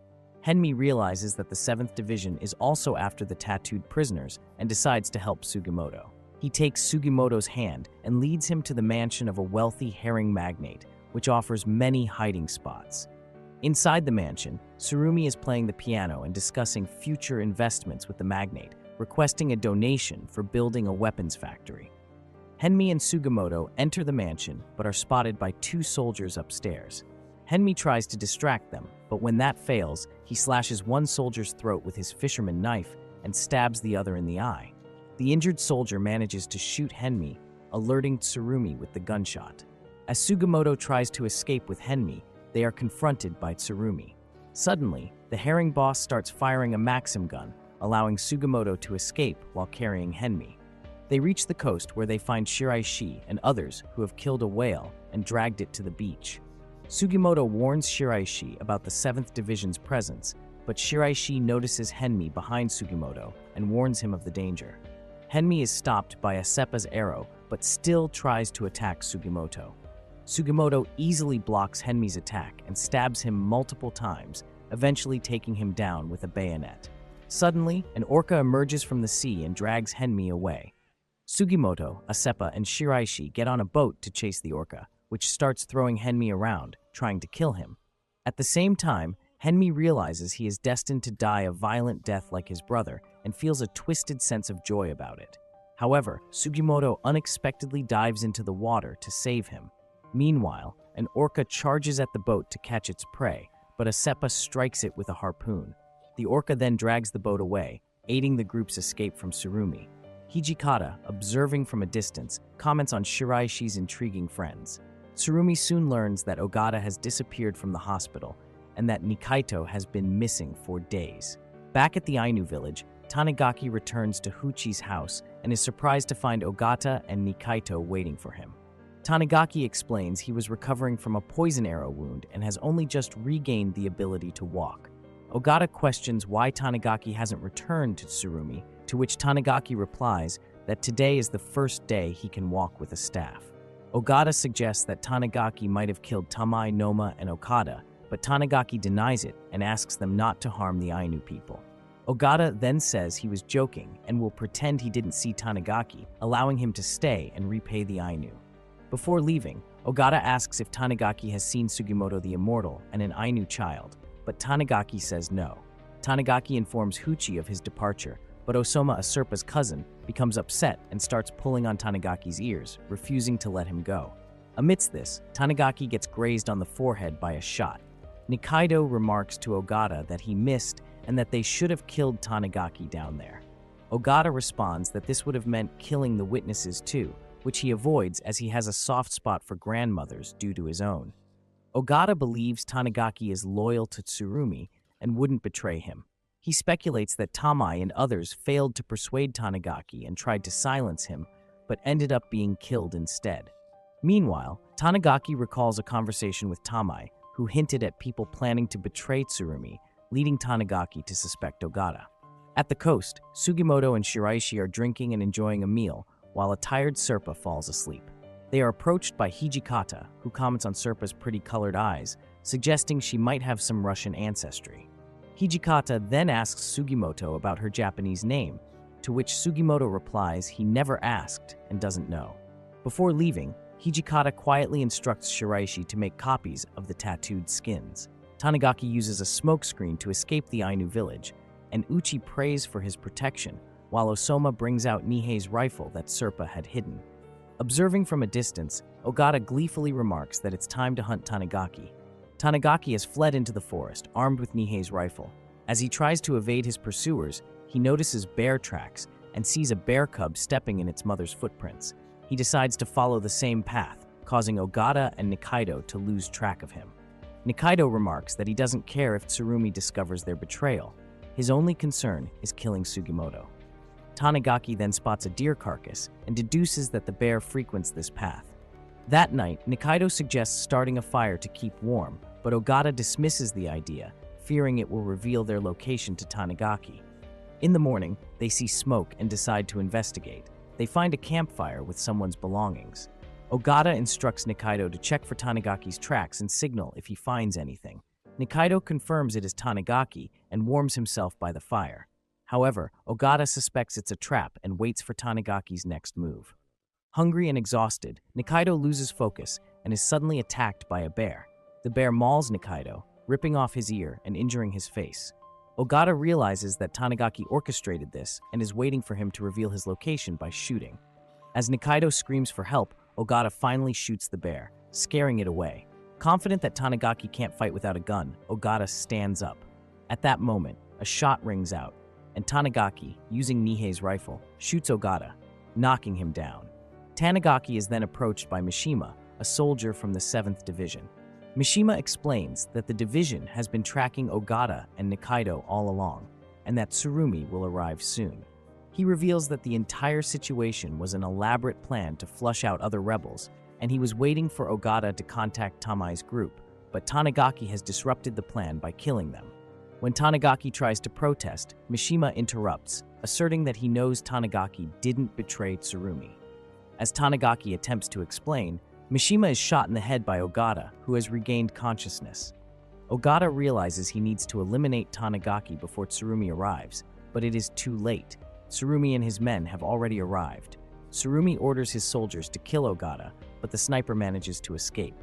Speaker 1: Henmi realizes that the 7th Division is also after the tattooed prisoners and decides to help Sugimoto. He takes Sugimoto's hand and leads him to the mansion of a wealthy herring magnate, which offers many hiding spots. Inside the mansion, Tsurumi is playing the piano and discussing future investments with the magnate, requesting a donation for building a weapons factory. Henmi and Sugimoto enter the mansion but are spotted by 2 soldiers upstairs. Henmi tries to distract them, but when that fails, he slashes one soldier's throat with his fisherman knife and stabs the other in the eye. The injured soldier manages to shoot Henmi, alerting Tsurumi with the gunshot. As Sugimoto tries to escape with Henmi, they are confronted by Tsurumi. Suddenly, the herring boss starts firing a Maxim gun, allowing Sugimoto to escape while carrying Henmi. They reach the coast where they find Shiraishi and others who have killed a whale and dragged it to the beach. Sugimoto warns Shiraishi about the 7th Division's presence, but Shiraishi notices Henmi behind Sugimoto and warns him of the danger. Henmi is stopped by Asepa's arrow, but still tries to attack Sugimoto. Sugimoto easily blocks Henmi's attack and stabs him multiple times, eventually taking him down with a bayonet. Suddenly, an orca emerges from the sea and drags Henmi away. Sugimoto, Asepa, and Shiraishi get on a boat to chase the orca, which starts throwing Henmi around, trying to kill him. At the same time, Henmi realizes he is destined to die a violent death like his brother and feels a twisted sense of joy about it. However, Sugimoto unexpectedly dives into the water to save him. Meanwhile, an orca charges at the boat to catch its prey, but a seppa strikes it with a harpoon. The orca then drags the boat away, aiding the group's escape from Tsurumi. Hijikata, observing from a distance, comments on Shiraishi's intriguing friends. Tsurumi soon learns that Ogata has disappeared from the hospital and that Nikaito has been missing for days. Back at the Ainu village, Tanigaki returns to Huchi's house and is surprised to find Ogata and Nikaito waiting for him. Tanigaki explains he was recovering from a poison arrow wound and has only just regained the ability to walk. Ogata questions why Tanigaki hasn't returned to Tsurumi, to which Tanigaki replies that today is the first day he can walk with a staff. Ogata suggests that Tanigaki might have killed Tamai, Noma, and Okada, but Tanigaki denies it and asks them not to harm the Ainu people. Ogata then says he was joking and will pretend he didn't see Tanigaki, allowing him to stay and repay the Ainu. Before leaving, Ogata asks if Tanigaki has seen Sugimoto the Immortal and an Ainu child, but Tanigaki says no. Tanigaki informs Huchi of his departure, but Osoma Asurpa's cousin becomes upset and starts pulling on Tanigaki's ears, refusing to let him go. Amidst this, Tanigaki gets grazed on the forehead by a shot. Nikaido remarks to Ogata that he missed and that they should have killed Tanigaki down there. Ogata responds that this would have meant killing the witnesses too, which he avoids as he has a soft spot for grandmothers due to his own. Ogata believes Tanigaki is loyal to Tsurumi and wouldn't betray him. He speculates that Tamai and others failed to persuade Tanigaki and tried to silence him, but ended up being killed instead. Meanwhile, Tanigaki recalls a conversation with Tamai, who hinted at people planning to betray Tsurumi, leading Tanigaki to suspect Ogata. At the coast, Sugimoto and Shiraishi are drinking and enjoying a meal, while a tired Serpa falls asleep. They are approached by Hijikata, who comments on Serpa's pretty colored eyes, suggesting she might have some Russian ancestry. Hijikata then asks Sugimoto about her Japanese name, to which Sugimoto replies he never asked and doesn't know. Before leaving, Hijikata quietly instructs Shiraishi to make copies of the tattooed skins. Tanigaki uses a smokescreen to escape the Ainu village, and Uchi prays for his protection, while Osoma brings out Nihei's rifle that Serpa had hidden. Observing from a distance, Ogata gleefully remarks that it's time to hunt Tanigaki. Tanigaki has fled into the forest, armed with Nihei's rifle. As he tries to evade his pursuers, he notices bear tracks and sees a bear cub stepping in its mother's footprints. He decides to follow the same path, causing Ogata and Nikaido to lose track of him. Nikaido remarks that he doesn't care if Tsurumi discovers their betrayal. His only concern is killing Sugimoto. Tanigaki then spots a deer carcass and deduces that the bear frequents this path. That night, Nikaido suggests starting a fire to keep warm, but Ogata dismisses the idea, fearing it will reveal their location to Tanigaki. In the morning, they see smoke and decide to investigate. They find a campfire with someone's belongings. Ogata instructs Nikaido to check for Tanigaki's tracks and signal if he finds anything. Nikaido confirms it is Tanigaki and warms himself by the fire. However, Ogata suspects it's a trap and waits for Tanigaki's next move. Hungry and exhausted, Nikaido loses focus and is suddenly attacked by a bear. The bear mauls Nikaido, ripping off his ear and injuring his face. Ogata realizes that Tanigaki orchestrated this and is waiting for him to reveal his location by shooting. As Nikaido screams for help, Ogata finally shoots the bear, scaring it away. Confident that Tanigaki can't fight without a gun, Ogata stands up. At that moment, a shot rings out, and Tanigaki, using Nihei's rifle, shoots Ogata, knocking him down. Tanigaki is then approached by Mishima, a soldier from the 7th Division. Mishima explains that the division has been tracking Ogata and Nikaido all along, and that Tsurumi will arrive soon. He reveals that the entire situation was an elaborate plan to flush out other rebels, and he was waiting for Ogata to contact Tamai's group, but Tanigaki has disrupted the plan by killing them. When Tanigaki tries to protest, Mishima interrupts, asserting that he knows Tanigaki didn't betray Tsurumi. As Tanigaki attempts to explain, Mishima is shot in the head by Ogata, who has regained consciousness. Ogata realizes he needs to eliminate Tanigaki before Tsurumi arrives, but it is too late. Tsurumi and his men have already arrived. Tsurumi orders his soldiers to kill Ogata, but the sniper manages to escape.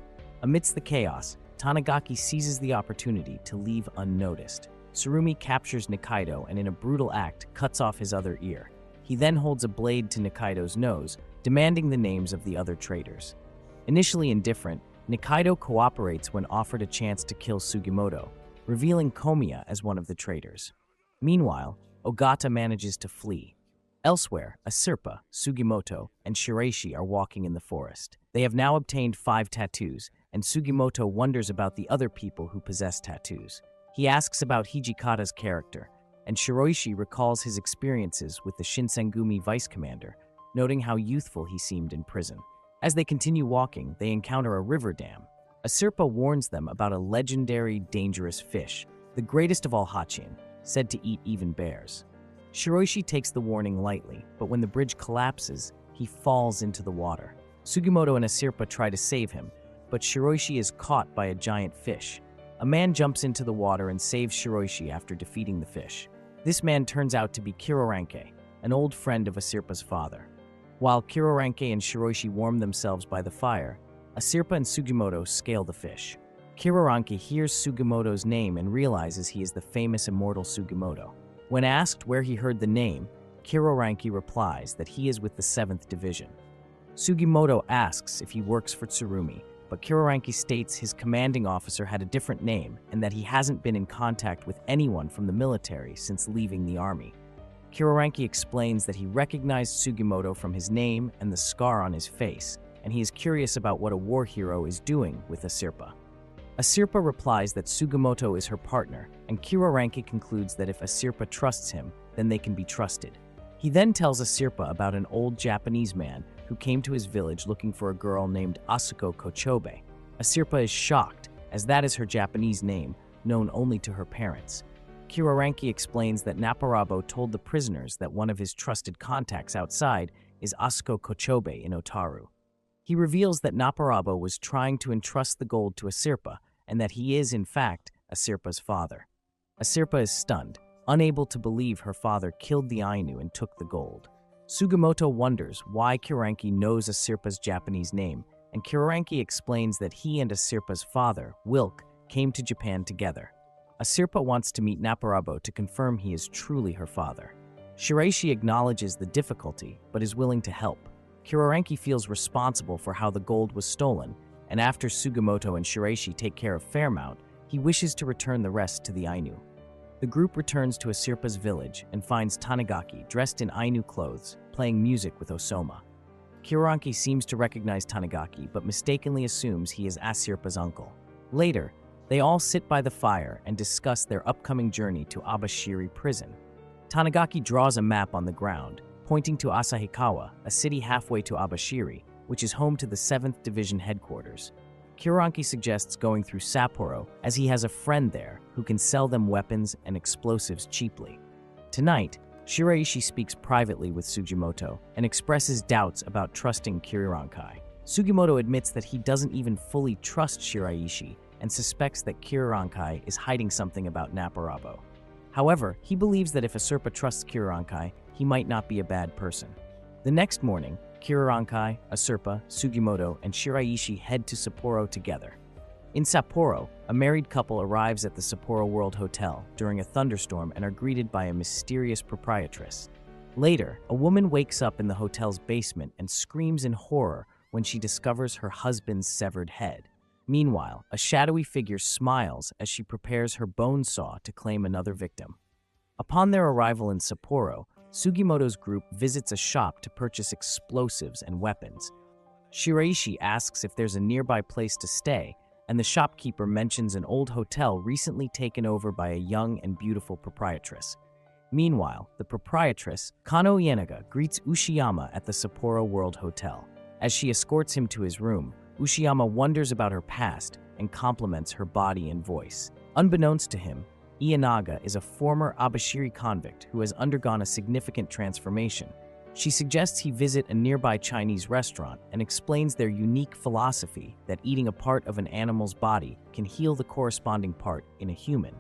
Speaker 1: Amidst the chaos, Tanigaki seizes the opportunity to leave unnoticed. Tsurumi captures Nikaido and in a brutal act cuts off his other ear. He then holds a blade to Nikaido's nose, demanding the names of the other traitors. Initially indifferent, Nikaido cooperates when offered a chance to kill Sugimoto, revealing Komiya as one of the traitors. Meanwhile, Ogata manages to flee. Elsewhere, Asirpa, Sugimoto, and Shiraishi are walking in the forest. They have now obtained 5 tattoos, and Sugimoto wonders about the other people who possess tattoos. He asks about Hijikata's character, and Shiraishi recalls his experiences with the Shinsengumi vice commander, noting how youthful he seemed in prison. As they continue walking, they encounter a river dam. Asirpa warns them about a legendary, dangerous fish, the greatest of all Hachin, said to eat even bears. Shiraishi takes the warning lightly, but when the bridge collapses, he falls into the water. Sugimoto and Asirpa try to save him, but Shiraishi is caught by a giant fish. A man jumps into the water and saves Shiraishi after defeating the fish. This man turns out to be Kiroranke, an old friend of Asirpa's father. While Kiroranke and Shiraishi warm themselves by the fire, Asirpa and Sugimoto scale the fish. Kiroranke hears Sugimoto's name and realizes he is the famous Immortal Sugimoto. When asked where he heard the name, Kiroranke replies that he is with the 7th Division. Sugimoto asks if he works for Tsurumi, but Kiroranke states his commanding officer had a different name and that he hasn't been in contact with anyone from the military since leaving the army. Kiroranke explains that he recognized Sugimoto from his name and the scar on his face, and he is curious about what a war hero is doing with Asirpa. Asirpa replies that Sugimoto is her partner, and Kiroranke concludes that if Asirpa trusts him, then they can be trusted. He then tells Asirpa about an old Japanese man who came to his village looking for a girl named Asuko Kochobe. Asirpa is shocked, as that is her Japanese name, known only to her parents. Kiroranke explains that Naparabo told the prisoners that one of his trusted contacts outside is Asuko Kochobe in Otaru. He reveals that Naparabo was trying to entrust the gold to Asirpa, and that he is, in fact, Asirpa's father. Asirpa is stunned, unable to believe her father killed the Ainu and took the gold. Sugimoto wonders why Kiroranke knows Asirpa's Japanese name, and Kiroranke explains that he and Asirpa's father, Wilk, came to Japan together. Asirpa wants to meet Naparabo to confirm he is truly her father. Shiraishi acknowledges the difficulty, but is willing to help. Kiroranke feels responsible for how the gold was stolen, and after Sugimoto and Shiraishi take care of Fairmount, he wishes to return the rest to the Ainu. The group returns to Asirpa's village and finds Tanigaki dressed in Ainu clothes, playing music with Osoma. Kiroranke seems to recognize Tanigaki, but mistakenly assumes he is Asirpa's uncle. Later, they all sit by the fire and discuss their upcoming journey to Abashiri prison. Tanigaki draws a map on the ground, pointing to Asahikawa, a city halfway to Abashiri, which is home to the 7th Division headquarters. Kiroranke suggests going through Sapporo, as he has a friend there who can sell them weapons and explosives cheaply. Tonight, Shiraishi speaks privately with Sugimoto and expresses doubts about trusting Kiroranke. Sugimoto admits that he doesn't even fully trust Shiraishi and suspects that Kiroranke is hiding something about Naparabo. However, he believes that if Asirpa trusts Kiroranke, he might not be a bad person. The next morning, Kiroranke, Asirpa, Sugimoto, and Shiraishi head to Sapporo together. In Sapporo, a married couple arrives at the Sapporo World Hotel during a thunderstorm and are greeted by a mysterious proprietress. Later, a woman wakes up in the hotel's basement and screams in horror when she discovers her husband's severed head. Meanwhile, a shadowy figure smiles as she prepares her bone saw to claim another victim. Upon their arrival in Sapporo, Sugimoto's group visits a shop to purchase explosives and weapons. Shiraishi asks if there's a nearby place to stay, and the shopkeeper mentions an old hotel recently taken over by a young and beautiful proprietress. Meanwhile, the proprietress, Kano Ienaga, greets Ushiyama at the Sapporo World Hotel. As she escorts him to his room, Ushiyama wonders about her past and compliments her body and voice. Unbeknownst to him, Ienaga is a former Abashiri convict who has undergone a significant transformation. She suggests he visit a nearby Chinese restaurant and explains their unique philosophy that eating a part of an animal's body can heal the corresponding part in a human.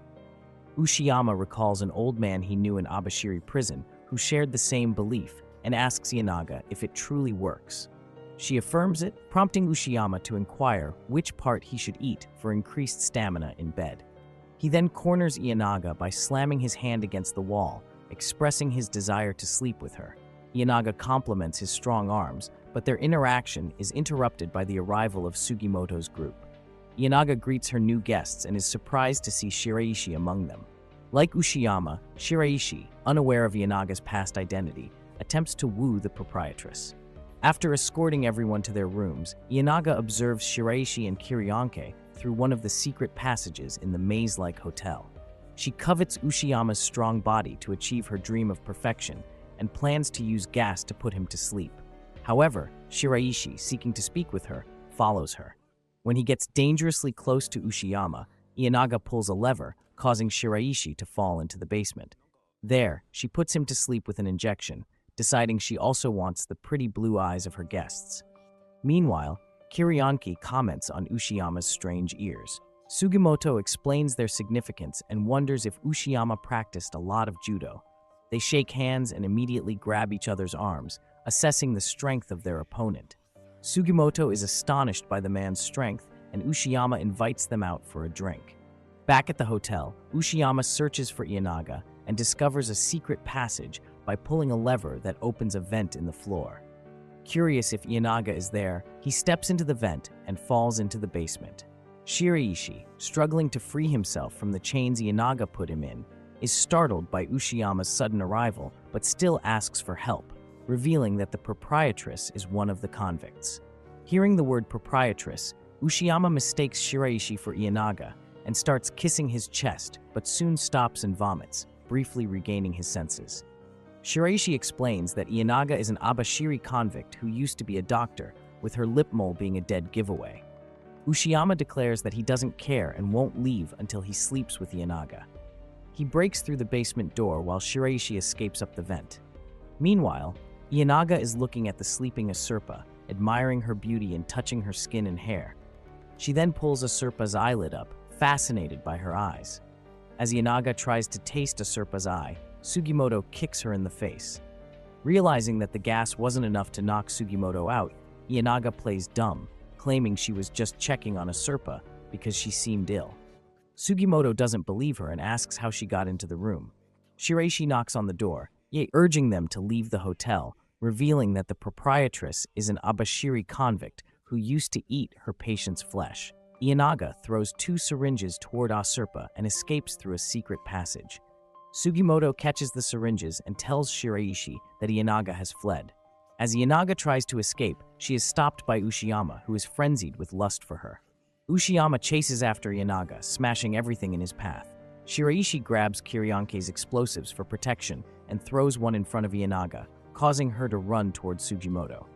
Speaker 1: Ushiyama recalls an old man he knew in Abashiri prison who shared the same belief and asks Ienaga if it truly works. She affirms it, prompting Ushiyama to inquire which part he should eat for increased stamina in bed. He then corners Ienaga by slamming his hand against the wall, expressing his desire to sleep with her. Ianaga compliments his strong arms, but their interaction is interrupted by the arrival of Sugimoto's group. Ianaga greets her new guests and is surprised to see Shiraishi among them. Like Ushiyama, Shiraishi, unaware of Ianaga's past identity, attempts to woo the proprietress. After escorting everyone to their rooms, Ianaga observes Shiraishi and Kiryanke through one of the secret passages in the maze-like hotel. She covets Ushiyama's strong body to achieve her dream of perfection and plans to use gas to put him to sleep. However, Shiraishi, seeking to speak with her, follows her. When he gets dangerously close to Ushiyama, Ianaga pulls a lever, causing Shiraishi to fall into the basement. There, she puts him to sleep with an injection, deciding she also wants the pretty blue eyes of her guests. Meanwhile, Kiryanke comments on Ushiyama's strange ears. Sugimoto explains their significance and wonders if Ushiyama practiced a lot of judo. They shake hands and immediately grab each other's arms, assessing the strength of their opponent. Sugimoto is astonished by the man's strength, and Ushiyama invites them out for a drink. Back at the hotel, Ushiyama searches for Ianaga and discovers a secret passage by pulling a lever that opens a vent in the floor. Curious if Ianaga is there, he steps into the vent and falls into the basement. Shiraishi, struggling to free himself from the chains Ianaga put him in, is startled by Ushiyama's sudden arrival but still asks for help, revealing that the proprietress is one of the convicts. Hearing the word proprietress, Ushiyama mistakes Shiraishi for Ianaga and starts kissing his chest but soon stops and vomits, briefly regaining his senses. Shiraishi explains that Ianaga is an Abashiri convict who used to be a doctor, with her lip mole being a dead giveaway. Ushiyama declares that he doesn't care and won't leave until he sleeps with Ianaga. He breaks through the basement door while Shiraishi escapes up the vent. Meanwhile, Ianaga is looking at the sleeping Asurpa, admiring her beauty and touching her skin and hair. She then pulls Asurpa's eyelid up, fascinated by her eyes. As Ianaga tries to taste Asurpa's eye, Sugimoto kicks her in the face. Realizing that the gas wasn't enough to knock Sugimoto out, Ianaga plays dumb, claiming she was just checking on Asurpa because she seemed ill. Sugimoto doesn't believe her and asks how she got into the room. Shiraishi knocks on the door, urging them to leave the hotel, revealing that the proprietress is an Abashiri convict who used to eat her patient's flesh. Ianaga throws 2 syringes toward Asurpa and escapes through a secret passage. Sugimoto catches the syringes and tells Shiraishi that Ianaga has fled. As Ianaga tries to escape, she is stopped by Ushiyama, who is frenzied with lust for her. Ushiyama chases after Ianaga, smashing everything in his path. Shiraishi grabs Kiryanke's explosives for protection and throws one in front of Ianaga, causing her to run towards Sugimoto.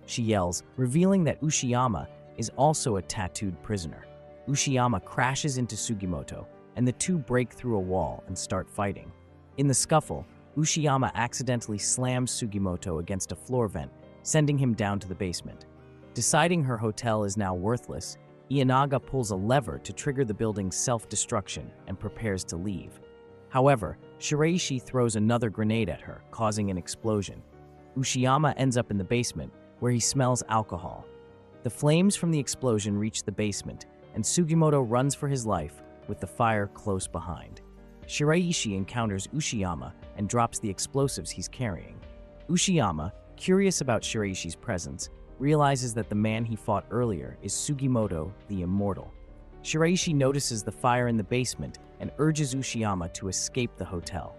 Speaker 1: She yells, revealing that Ushiyama is also a tattooed prisoner. Ushiyama crashes into Sugimoto, and the two break through a wall and start fighting. In the scuffle, Ushiyama accidentally slams Sugimoto against a floor vent, sending him down to the basement. Deciding her hotel is now worthless, Ianaga pulls a lever to trigger the building's self-destruction and prepares to leave. However, Shiraishi throws another grenade at her, causing an explosion. Ushiyama ends up in the basement, where he smells alcohol. The flames from the explosion reach the basement, and Sugimoto runs for his life, with the fire close behind. Shiraishi encounters Ushiyama and drops the explosives he's carrying. Ushiyama, curious about Shiraishi's presence, realizes that the man he fought earlier is Sugimoto the Immortal. Shiraishi notices the fire in the basement and urges Ushiyama to escape the hotel.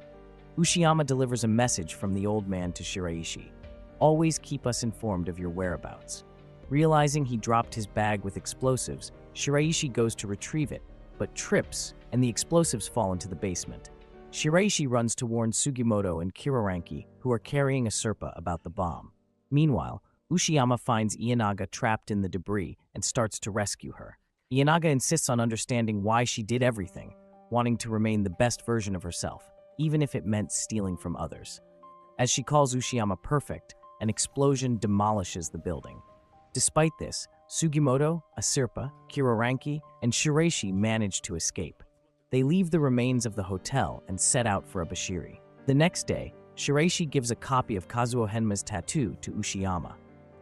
Speaker 1: Ushiyama delivers a message from the old man to Shiraishi. Always keep us informed of your whereabouts. Realizing he dropped his bag with explosives, Shiraishi goes to retrieve it, but trips, and the explosives fall into the basement. Shiraishi runs to warn Sugimoto and Kiryanke, who are carrying Asurpa, about the bomb. Meanwhile, Ushiyama finds Ianaga trapped in the debris and starts to rescue her. Ianaga insists on understanding why she did everything, wanting to remain the best version of herself, even if it meant stealing from others. As she calls Ushiyama perfect, an explosion demolishes the building. Despite this, Sugimoto, Asurpa, Kiryanke, and Shiraishi manage to escape. They leave the remains of the hotel and set out for Abashiri. The next day, Shiraishi gives a copy of Kazuo Henma's tattoo to Ushiyama.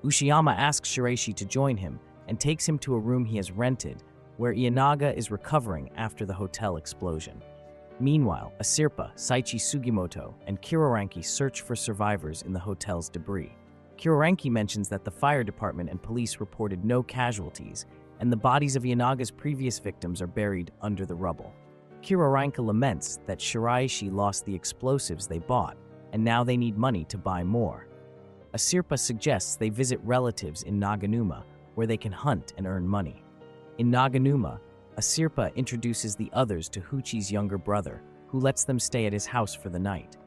Speaker 1: Ushiyama asks Shiraishi to join him and takes him to a room he has rented, where Ianaga is recovering after the hotel explosion. Meanwhile, Asirpa, Saichi Sugimoto, and Kiroranki search for survivors in the hotel's debris. Kiroranki mentions that the fire department and police reported no casualties, and the bodies of Ianaga's previous victims are buried under the rubble. Kiroranki laments that Shiraishi lost the explosives they bought, and now they need money to buy more. Asirpa suggests they visit relatives in Naganuma, where they can hunt and earn money. In Naganuma, Asirpa introduces the others to Huchi's younger brother, who lets them stay at his house for the night.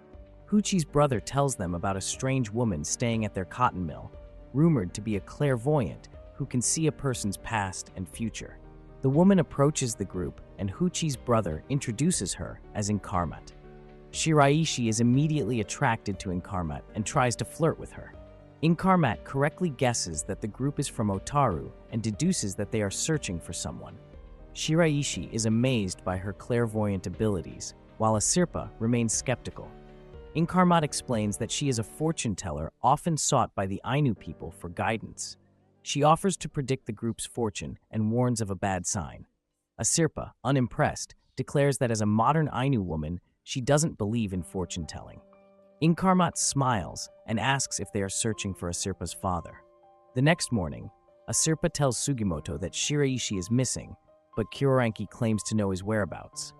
Speaker 1: Huchi's brother tells them about a strange woman staying at their cotton mill, rumored to be a clairvoyant who can see a person's past and future. The woman approaches the group, and Huchi's brother introduces her as Inkarmat. Shiraishi is immediately attracted to Inkarmat and tries to flirt with her. Inkarmat correctly guesses that the group is from Otaru and deduces that they are searching for someone. Shiraishi is amazed by her clairvoyant abilities, while Asirpa remains skeptical. Inkarmat explains that she is a fortune teller often sought by the Ainu people for guidance. She offers to predict the group's fortune and warns of a bad sign. Asirpa, unimpressed, declares that as a modern Ainu woman, she doesn't believe in fortune-telling. Inkarmat smiles and asks if they are searching for Asirpa's father. The next morning, Asirpa tells Sugimoto that Shiraishi is missing, but Kiroranki claims to know his whereabouts.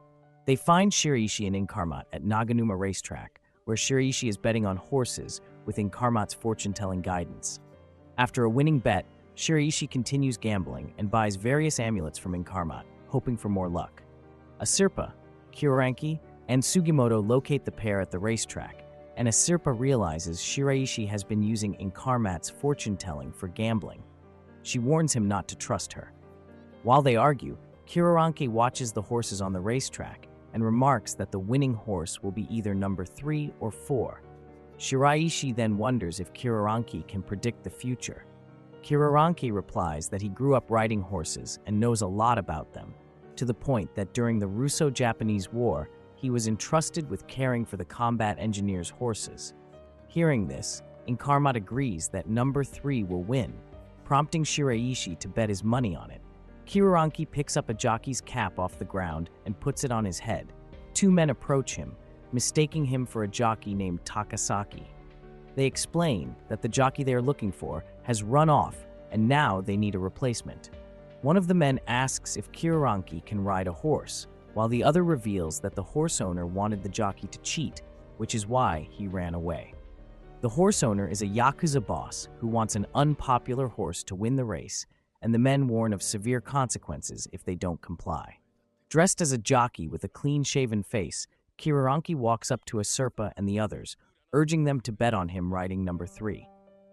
Speaker 1: They find Shiraishi and Inkarmat at Naganuma racetrack, where Shiraishi is betting on horses with Inkarmat's fortune-telling guidance. After a winning bet, Shiraishi continues gambling and buys various amulets from Inkarmat, hoping for more luck. Asirpa, Kiroranki, and Sugimoto locate the pair at the racetrack, and Asirpa realizes Shiraishi has been using Inkarmat's fortune-telling for gambling. She warns him not to trust her. While they argue, Kiroranki watches the horses on the racetrack and remarks that the winning horse will be either number 3 or 4. Shiraishi then wonders if Kiroranki can predict the future. Kiroranki replies that he grew up riding horses and knows a lot about them, to the point that during the Russo-Japanese War, he was entrusted with caring for the combat engineers' horses. Hearing this, Inkarmat agrees that number 3 will win, prompting Shiraishi to bet his money on it. Kiroranki picks up a jockey's cap off the ground and puts it on his head. 2 men approach him, mistaking him for a jockey named Takasaki. They explain that the jockey they are looking for has run off and now they need a replacement. One of the men asks if Kiroranki can ride a horse, while the other reveals that the horse owner wanted the jockey to cheat, which is why he ran away. The horse owner is a Yakuza boss who wants an unpopular horse to win the race, and the men warn of severe consequences if they don't comply. Dressed as a jockey with a clean-shaven face, Kiroranki walks up to Asirpa and the others, urging them to bet on him riding number 3.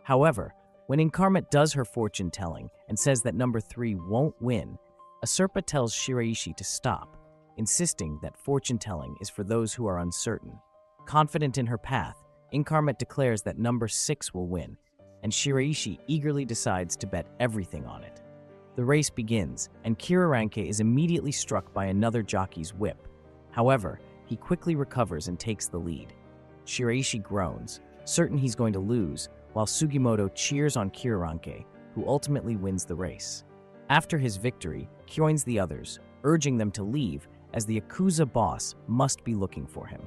Speaker 1: However, when Inkarmat does her fortune-telling and says that number 3 won't win, Asirpa tells Shiraishi to stop, insisting that fortune-telling is for those who are uncertain. Confident in her path, Inkarmat declares that number 6 will win, and Shiraishi eagerly decides to bet everything on it. The race begins, and Kiroranki is immediately struck by another jockey's whip. However, he quickly recovers and takes the lead. Shiraishi groans, certain he's going to lose, while Sugimoto cheers on Kiroranki, who ultimately wins the race. After his victory, he joins the others, urging them to leave as the Yakuza boss must be looking for him.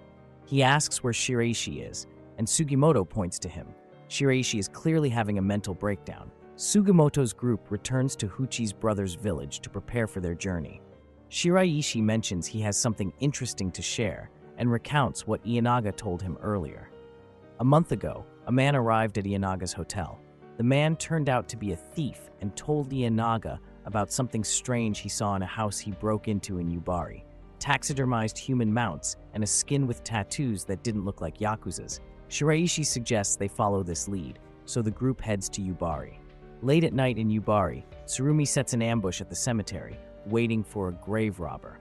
Speaker 1: He asks where Shiraishi is, and Sugimoto points to him. Shiraishi is clearly having a mental breakdown. Sugimoto's group returns to Huchi's brother's village to prepare for their journey. Shiraishi mentions he has something interesting to share and recounts what Ianaga told him earlier. A month ago, a man arrived at Ianaga's hotel. The man turned out to be a thief and told Ianaga about something strange he saw in a house he broke into in Yubari. Taxidermized human mounts and a skin with tattoos that didn't look like Yakuza's. Shiraishi suggests they follow this lead, so the group heads to Yubari. Late at night in Yubari, Tsurumi sets an ambush at the cemetery, waiting for a grave robber.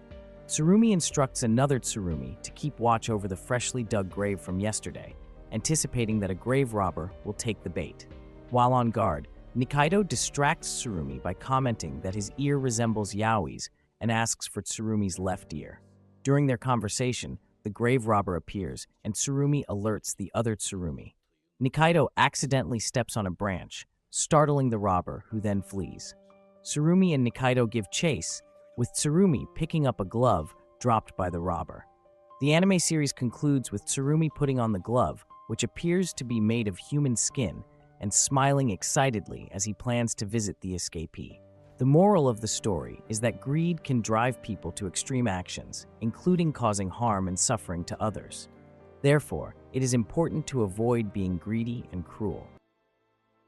Speaker 1: Tsurumi instructs another Tsurumi to keep watch over the freshly dug grave from yesterday, anticipating that a grave robber will take the bait. While on guard, Nikaido distracts Tsurumi by commenting that his ear resembles Yaoi's and asks for Tsurumi's left ear. During their conversation, the grave robber appears, and Tsurumi alerts the other Tsurumi. Nikaido accidentally steps on a branch, startling the robber, who then flees. Tsurumi and Nikaido give chase, with Tsurumi picking up a glove dropped by the robber. The anime series concludes with Tsurumi putting on the glove, which appears to be made of human skin, and smiling excitedly as he plans to visit the escapee. The moral of the story is that greed can drive people to extreme actions, including causing harm and suffering to others. Therefore, it is important to avoid being greedy and cruel.